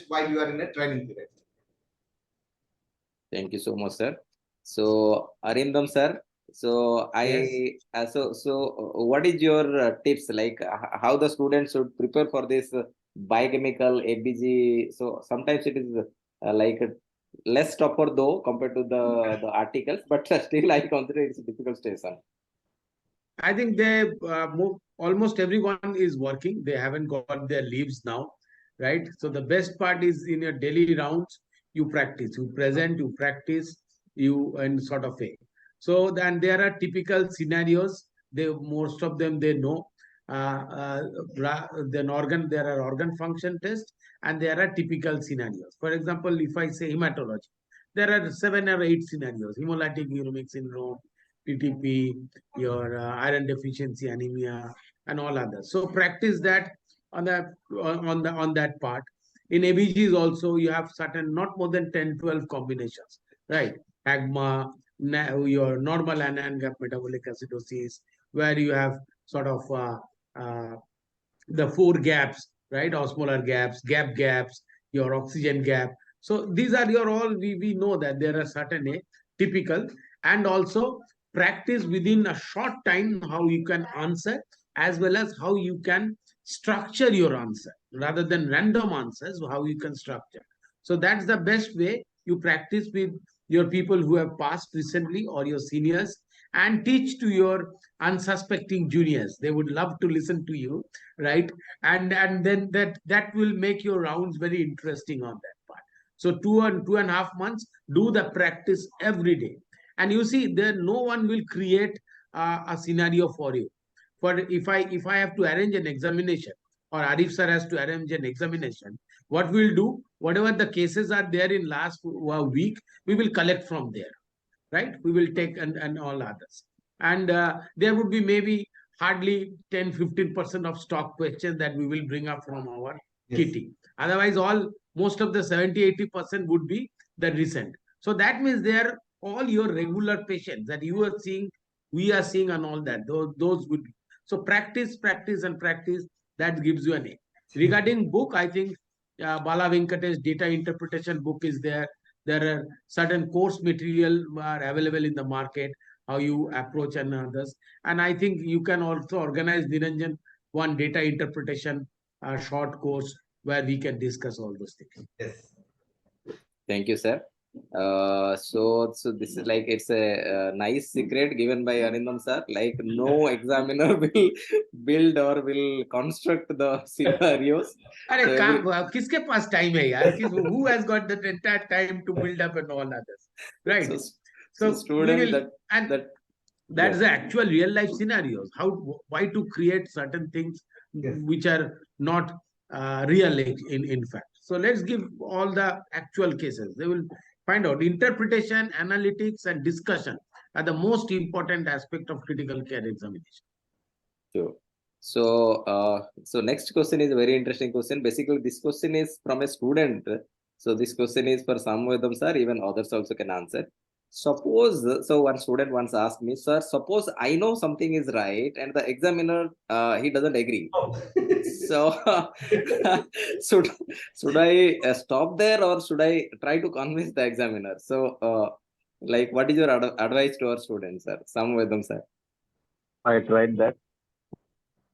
while you are in a training period. Thank you so much, sir. So Arindham sir, so what is your tips, like how the students should prepare for this biochemical ABG? So sometimes it is like less tougher though compared to the articles, but still I consider it's a difficult station. I think they almost everyone is working. They haven't got their leaves now, right? So the best part is in your daily rounds, you practice, you present, you practice, you and sort of a. So then there are typical scenarios. They most of them they know. Then there are organ function tests, and there are typical scenarios. For example, if I say hematology, there are 7 or 8 scenarios: hemolytic uremic syndrome, PTP, your iron deficiency anemia, and all others. So practice that on that part. In ABGs also you have certain not more than 10, 12 combinations, right? AGMA, your normal anion gap metabolic acidosis, where you have sort of uh, the 4 gaps, right? Osmolar gaps, gaps, your oxygen gap. So these are your all, we know that there are certain typical, and also practice within a short time how you can answer, as well as how you can structure your answer rather than random answers, how you can structure. So that's the best way. You practice with your people who have passed recently or your seniors, and teach to your unsuspecting juniors. They would love to listen to you, right? And then that will make your rounds very interesting on that part. So 2.5 months, do the practice every day, and you see there no one will create a scenario for you. For if I have to arrange an examination, or Arif sir has to arrange an examination, what we'll do, whatever the cases are there in last week, we will collect from there, right? We will take and all others. And there would be maybe hardly 10-15% of stock questions that we will bring up from our kitty. Otherwise, most of the 70-80% would be the recent. So that means they are all your regular patients that you are seeing, we are seeing, and all that. Those would be. So practice, and practice. That gives you an A. Regarding book, I think Bala Venkatesh data interpretation book is there. There are certain course material are available in the market, how you approach and others. And I think you can also organize, Niranjan, one data interpretation short course where we can discuss all those things. Yes. Thank you, sir. So this is like it's a, nice secret given by Arindham sir. Like no examiner will build or will construct the scenarios. अरे So every, किसके पास time है यार? Who has got the entire time to build up and all others, right? so So we student will, that and that that's yes. the actual real life scenarios. Why to create certain things Yes. which are not real in fact. So let's give all the actual cases. They will find out interpretation, analytics, and discussion are the most important aspect of critical care examination. Sure. So next question is a very interesting question. Basically, this question is from a student. So this question is for Samavedam sir, even others also can answer. Suppose, so one student once asked me, sir, suppose I know something is right and the examiner, he doesn't agree. Oh. So should should I stop there or should I try to convince the examiner? So like, what is your advice to our students, sir? Samavedam sir. I tried that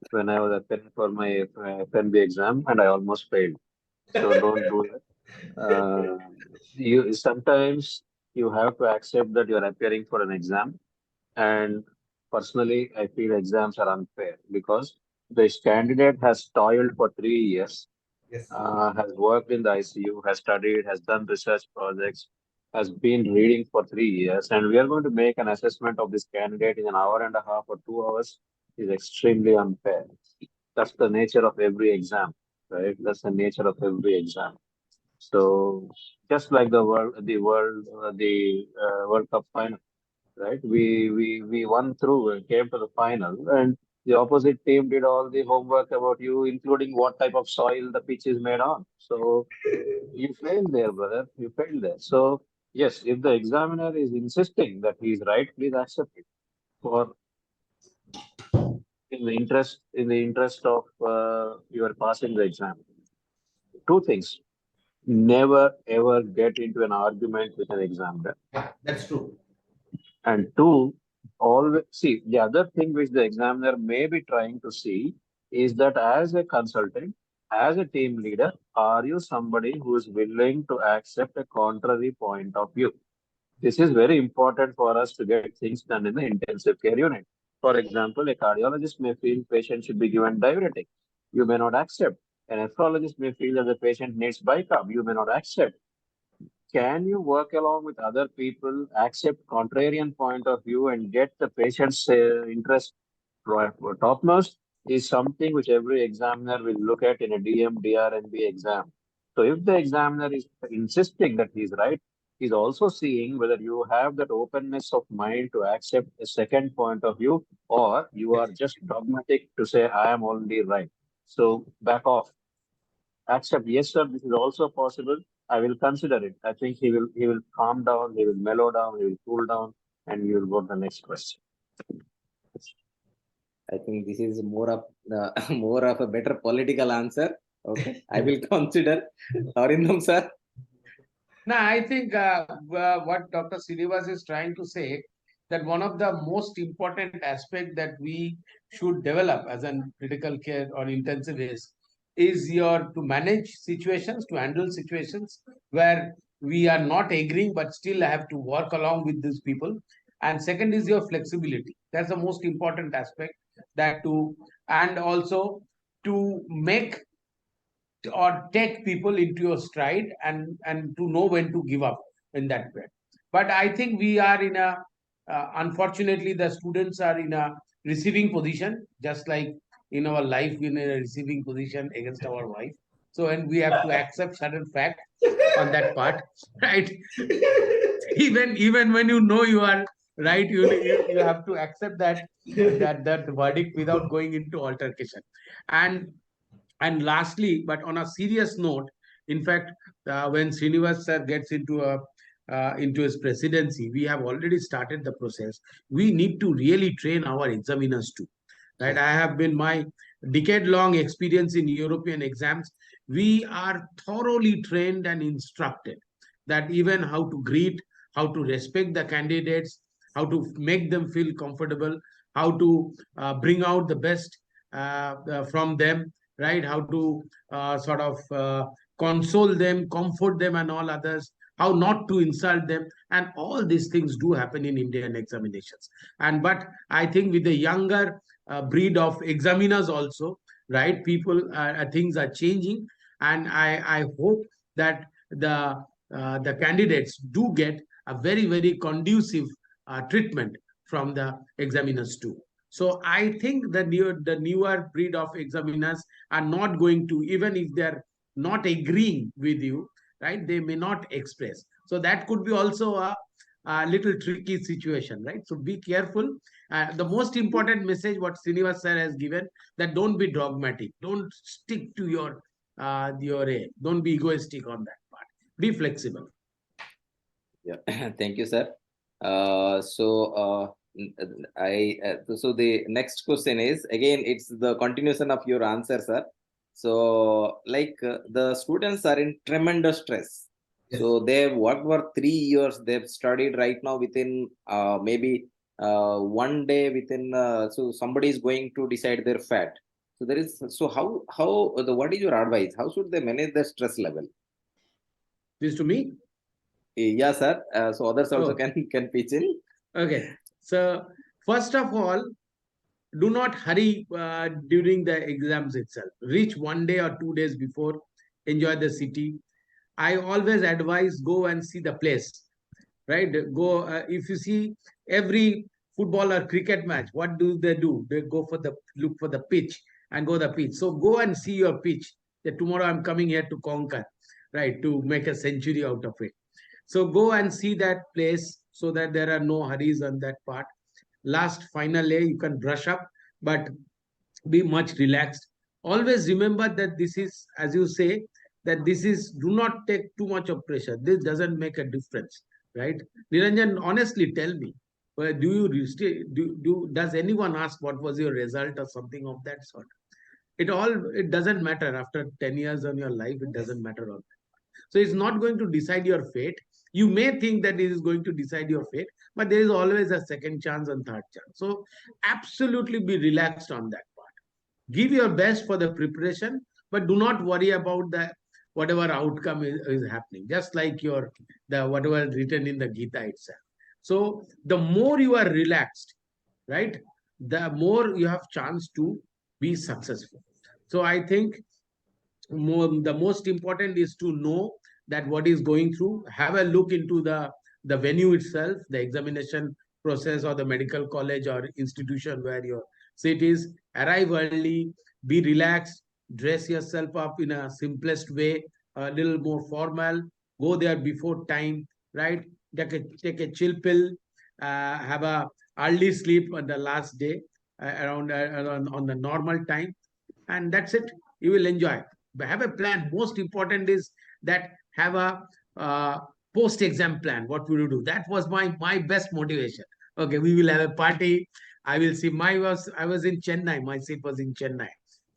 when I was attending for my FNB exam, and I almost failed. So don't do that. You sometimes you have to accept that you are appearing for an exam, and personally, I feel exams are unfair because this candidate has toiled for 3 years, Yes. has worked in the ICU, has studied, has done research projects, has been reading for 3 years, and we are going to make an assessment of this candidate in an hour and a half or 2 hours is extremely unfair. That's the nature of every exam, right? That's the nature of every exam. So just like the World Cup final, right? We won through, came to the final, and the opposite team did all the homework about you, including what type of soil the pitch is made on. So you failed there, brother. You failed there. So yes, if the examiner is insisting that he is right, please accept it for in the interest of your passing the exam. Two things: never ever get into an argument with an examiner. That's true. And two, always see the other thing which the examiner may be trying to see is that as a consultant, as a team leader, are you somebody who is willing to accept a contrary point of view? This is very important for us to get things done in the intensive care unit. For example, a cardiologist may feel patient should be given diuretic. You may not accept. An nephrologist may feel that the patient needs bicarb. You may not accept. Can you work along with other people, accept contrarian point of view, and get the patient's interest topmost? Is something which every examiner will look at in a DM, DrNB exam. So if the examiner is insisting that he's right, he's also seeing whether you have that openness of mind to accept a second point of view, or you are just dogmatic to say, I am only right. So back off. Accept, yes, sir, this is also possible. I will consider it. I think he will calm down, he will mellow down, he will cool down, and you will go to the next question. I think this is more of more of a better political answer. Okay, I will consider. Arindham sir. Now, I think what Dr. Srinivas is trying to say, that one of the most important aspect that we should develop as a critical care or intensivist is your to manage situations, to handle situations where we are not agreeing but still have to work along with these people. And second is your flexibility. That's the most important aspect, that to, and also to make or take people into your stride, and to know when to give up in that way. But I think we are in a unfortunately the students are in a receiving position, just like in our life in a receiving position against our wife. So, and we have to accept certain fact on that part, right? Even when you know you are right, you have to accept that verdict without going into altercation. And lastly, but on a serious note, in fact, when Srinivas sir gets into his presidency, we have already started the process. We need to really train our examiners too. Right? I have been my decade-long experience in European exams. We are thoroughly trained and instructed. that even how to greet, how to respect the candidates, how to make them feel comfortable, how to bring out the best from them, right? How to sort of console them, comfort them, and all others, how not to insult them. And all these things do happen in Indian examinations. And but I think with the younger breed of examiners also, right, people things are changing. And I hope that the candidates do get a very, very conducive treatment from the examiners too. So I think the newer breed of examiners are not going to, even if they're not agreeing with you, right, they may not express. So that could be also a little tricky situation, right? So be careful. The most important message what Srinivas sir has given, that don't be dogmatic, don't stick to your A, don't be egoistic on that part, be flexible. Yeah, thank you, sir. So the next question is again, it's the continuation of your answer, sir. So like the students are in tremendous stress. Yes. So they've worked for 3 years. They've studied right now within maybe one day within. So somebody is going to decide their fat. So there is. So how the what is your advice? How should they manage their stress level? This to me? Yeah, sir. So others also Oh. can pitch in. Okay. So first of all, do not hurry during the exams itself. Reach 1 day or 2 days before. Enjoy the city. I always advise go and see the place, right? Go if you see every football or cricket match, what do? They go for the look for the pitch and go the pitch. So go and see your pitch. That tomorrow I'm coming here to conquer, right? To make a century out of it. So go and see that place so that there are no hurries on that part. Last final day you can brush up, but be much relaxed. Always remember that this is, as you say, that this is, do not take too much of pressure. This doesn't make a difference, right? Niranjan, honestly tell me, does anyone ask what was your result or something of that sort? It doesn't matter after 10 years of your life, it doesn't matter on that. So it's not going to decide your fate. You may think that it is going to decide your fate, but there is always a second chance and third chance. So absolutely be relaxed on that part. Give your best for the preparation, but do not worry about the whatever outcome is happening. Just like the whatever written in the Gita itself. So the more you are relaxed, right, the more you have chance to be successful. So I think the most important is to know that what is going through. Have a look into the venue itself, the examination process, or the medical college or institution where your seat is. Arrive early, be relaxed, dress yourself up in a simplest way, a little more formal. Go there before time, right? Take a chill pill, have a early sleep on the last day, around on the normal time, and that's it. You will enjoy. Have a plan. Most important is that have a post exam plan. What will you do? That was my best motivation. Okay, we will have a party. I will see. I was in Chennai. My seat was in Chennai,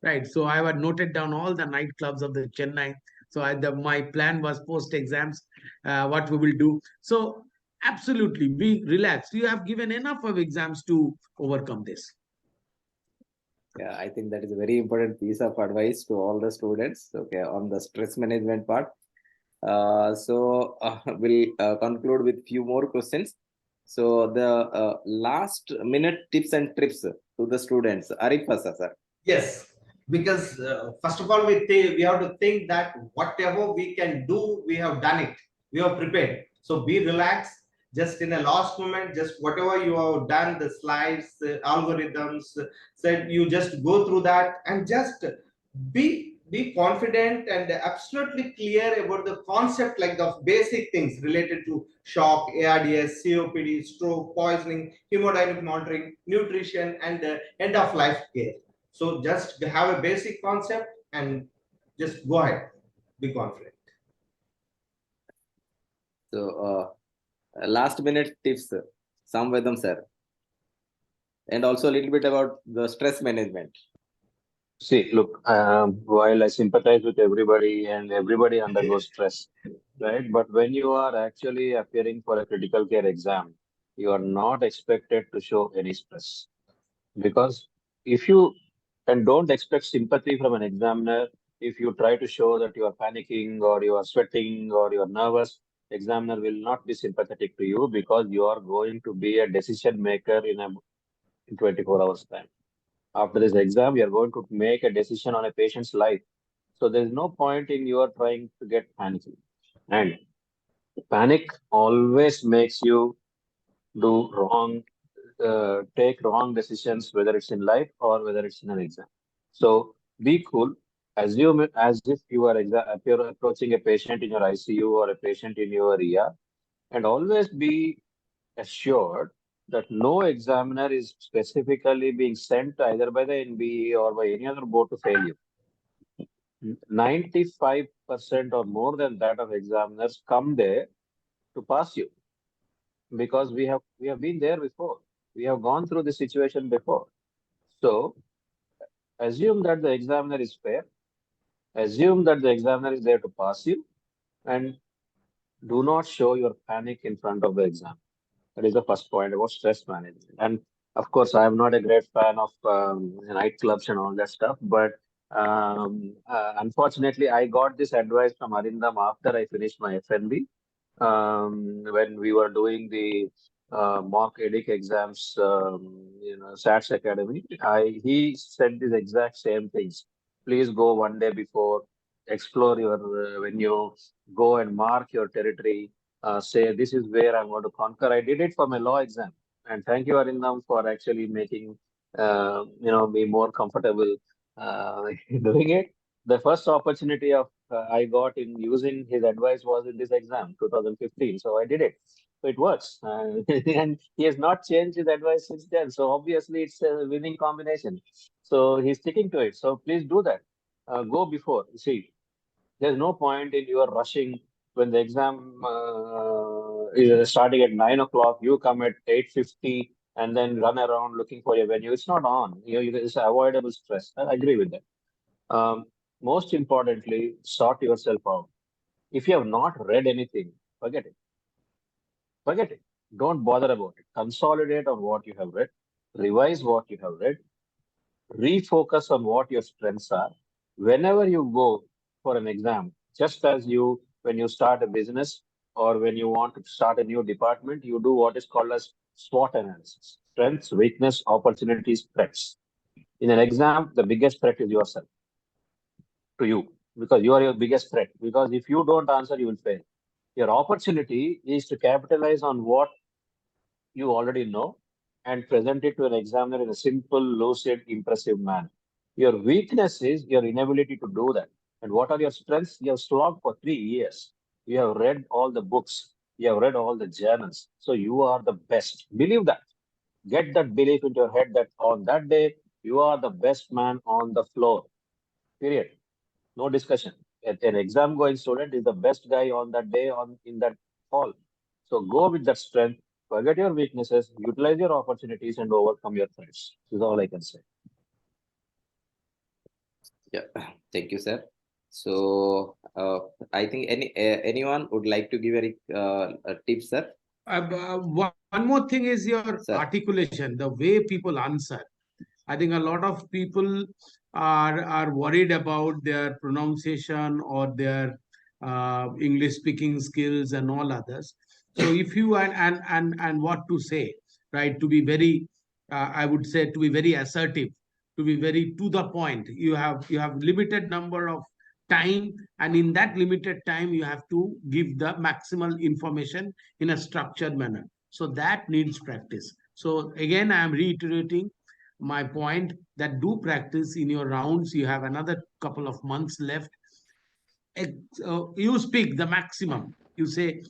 right? So I had noted down all the nightclubs of the Chennai. So my plan was post exams, what we will do. So absolutely be relaxed. You have given enough of exams to overcome this. Yeah, I think that is a very important piece of advice to all the students. Okay, on the stress management part. We'll conclude with few more questions. So the last minute tips and trips to the students. Arif Pasha, sir. Yes, because first of all, we have to think that whatever we can do, we have done it. We have prepared. So be relaxed. Just in a last moment, just whatever you have done, the slides, the algorithms, said you just go through that and just be confident and absolutely clear about the concept, like the basic things related to shock, ARDS, COPD, stroke, poisoning, hemodynamic monitoring, nutrition, and end of life care. So just have a basic concept and just go ahead, be confident. So last minute tips, Samavedam, sir. And also a little bit about the stress management. See, look, while I sympathize with everybody and everybody undergoes stress, right? But when you are actually appearing for a critical care exam, you are not expected to show any stress. Because if you and don't expect sympathy from an examiner, if you try to show that you are panicking or you are sweating or you are nervous, examiner will not be sympathetic to you because you are going to be a decision maker in 24 hours time. After this exam, you are going to make a decision on a patient's life. So there is no point in you are trying to get panicky. And panic always makes you do wrong, take wrong decisions, whether it's in life or whether it's in an exam. So be cool. Assume it as if you are if you're approaching a patient in your ICU or a patient in your ER, and always be assured that no examiner is specifically being sent either by the NBE or by any other board to fail you. 95% or more than that of examiners come there to pass you because we have been there before. We have gone through this situation before. So assume that the examiner is fair. Assume that the examiner is there to pass you, and do not show your panic in front of the exam. That is the first point about stress management. And of course, I am not a great fan of nightclubs and all that stuff, but unfortunately, I got this advice from Arindham after I finished my FNB. When we were doing the mock EDIC exams, SATS Academy, he said these exact same things. Please go one day before, explore your venue, go and mark your territory, say this is where I'm going to conquer. I did it for my law exam, and thank you, Arindham, for actually making me more comfortable doing it. The first opportunity of I got in using his advice was in this exam, 2015. So I did it. So it works, and he has not changed his advice since then. So obviously, it's a winning combination. So he's sticking to it. So please do that. Go before. See, there's no point in you are rushing when the exam is starting at 9 o'clock. You come at 8:50 and then run around looking for your venue. It's not on. It's avoidable stress. I agree with that. Um, Most importantly, sort yourself out. If you have not read anything, forget it. Forget it. Don't bother about it. Consolidate on what you have read, revise what you have read, refocus on what your strengths are. Whenever you go for an exam, just as when you start a business or when you want to start a new department, you do what is called as SWOT analysis: strengths, weakness, opportunities, threats. In an exam, the biggest threat is yourself to you because you are your biggest threat. Because if you don't answer, you will fail. Your opportunity is to capitalize on what you already know and present it to an examiner in a simple, lucid, impressive manner. Your weakness is your inability to do that. And what are your strengths? You have slogged for 3 years. You have read all the books. You have read all the journals. So you are the best. Believe that. Get that belief into your head that on that day, you are the best man on the floor. Period. No discussion. An exam going student is the best guy on that day in that hall. So go with that strength, forget your weaknesses, utilize your opportunities, and overcome your threats. This is all I can say. Yeah, thank you, sir. So I think anyone would like to give any tips, sir? One more thing is your Sir. articulation, the way people answer. I think a lot of people are worried about their pronunciation or their English speaking skills and all others. So if you and what to say, right? To be very, I would say, to be very assertive, to be very to the point. You have limited number of time, and in that limited time, you have to give the maximal information in a structured manner. So that needs practice. So again, I am reiterating my point that do practice in your rounds. You have another couple of months left. You speak the maximum. You say,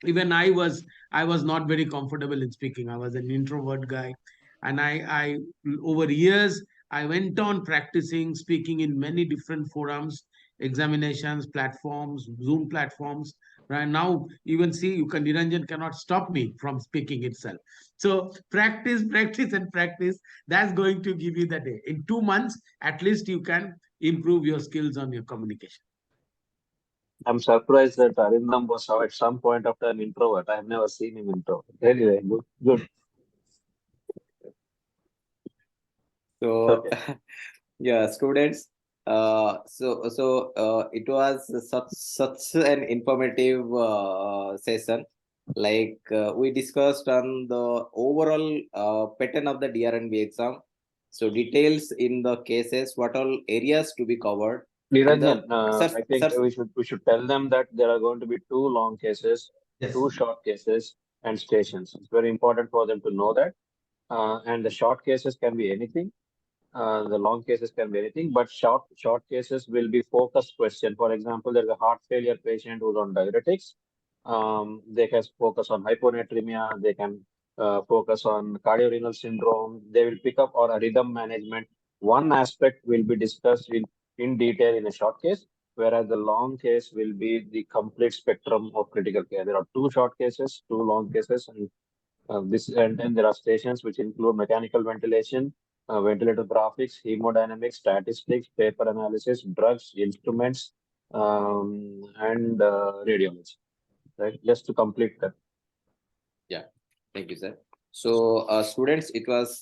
even I was not very comfortable in speaking. I was an introvert guy, and I over years I went on practicing speaking in many different forums, examinations, platforms, Zoom platforms. Right now, even see, you can Niranjan cannot stop me from speaking itself. So practice, practice, and practice. That's going to give you the day. In 2 months, at least you can improve your skills on your communication. I'm surprised that Arindham was at some point after an introvert. I have never seen him introvert. Anyway, good. So, Okay. yeah, students. It was such an informative session. Like we discussed on the overall pattern of the DRNB exam. So details in the cases, what all areas to be covered, and the Niranjan, sir, I think sir, we should tell them that there are going to be two long cases, Yes. two short cases, and stations. It's very important for them to know that. And the short cases can be anything. The long cases can be anything, but short cases will be focused question. For example, there's a heart failure patient who's on diuretics. They can focus on hyponatremia. They can focus on cardiorenal syndrome. They will pick up or rhythm management. One aspect will be discussed in detail in a short case, whereas the long case will be the complete spectrum of critical care. There are two short cases, two long cases, and then there are stations which include mechanical ventilation, ventilator graphics, hemodynamics, statistics, paper analysis, drugs, instruments, and radiology. Right, just to complete that. yeah, thank you, sir. So, students, it was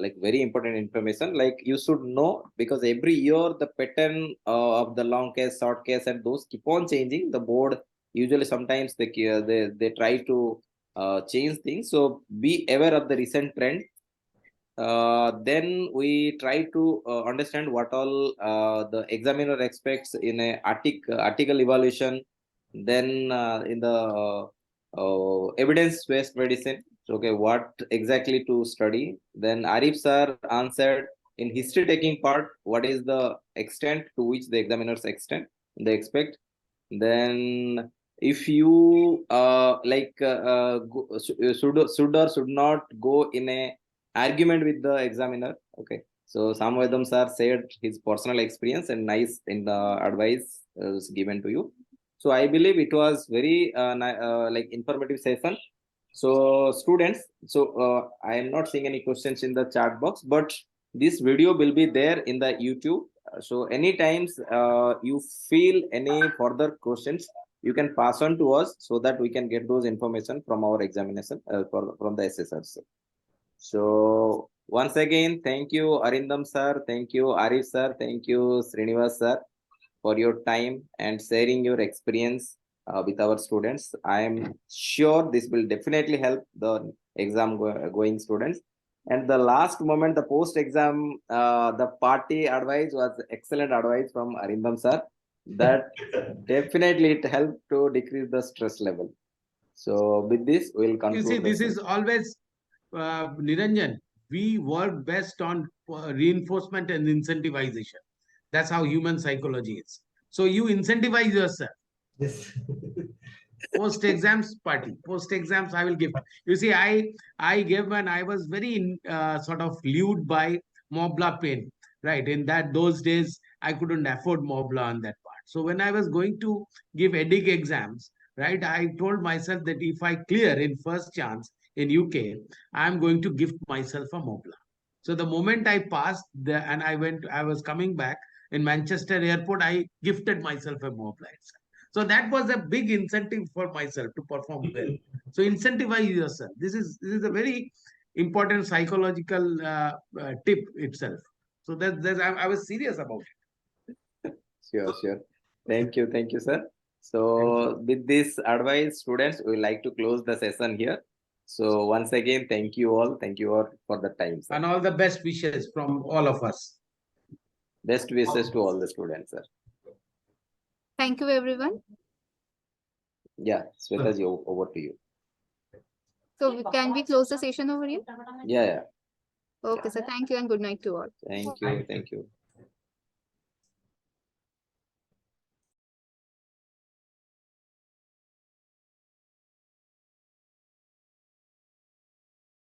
like very important information. Like you should know, because every year the pattern of the long case, short case, and those keep on changing. The board usually sometimes they try to change things. So be aware of the recent trend. Then we try to understand what all the examiner expects in a article evaluation. Then in the evidence-based medicine, so, okay, what exactly to study. Then Arif sir answered in history taking part what is the extent to which the examiners extent they expect. Then if you should or should not go in a argument with the examiner. Okay, so Samavedam sir said his personal experience and nice in the advice was given to you. So I believe it was very like informative session. So students, so I am not seeing any questions in the chat box, but this video will be there in the YouTube. So anytime you feel any further questions, you can pass on to us so that we can get those information from our examination from the assessors. So once again, thank you Arindham sir, thank you Arif sir, thank you Srinivas sir for your time and sharing your experience with our students. I am sure this will definitely help the exam going students. And the last moment, the post exam, the party advice was excellent advice from Arindham sir. That definitely it helped to decrease the stress level. So with this, we'll You see, conclude the this session. is always, Niranjan, we work best on reinforcement and incentivization. That's how human psychology is. So you incentivize yourself. Yes. Post exams party, post exams I will give. You see, I gave when I was very sort of lured by Mobla pain, right? In that those days I couldn't afford Mobla on that part. So when I was going to give EDIC exams, right, I told myself that if I clear in first chance in UK, I'm going to gift myself a Mobla. So the moment I passed the and I was coming back in Manchester airport, I gifted myself a Mobla. So that was a big incentive for myself to perform well. So incentivize yourself. This is a very important psychological tip itself. So that I was serious about it. Sure, sure. Thank you, sir. Thank you. So with this advice, students, we like to close the session here. So once again, thank you all for the time, sir. And all the best wishes from all of us. Best wishes to all the students, sir. Thank you, everyone. Yeah, Swetaji, over to you. So can we close the session over here? Yeah, yeah. Okay, so thank you and good night to all. Thank you, thank you.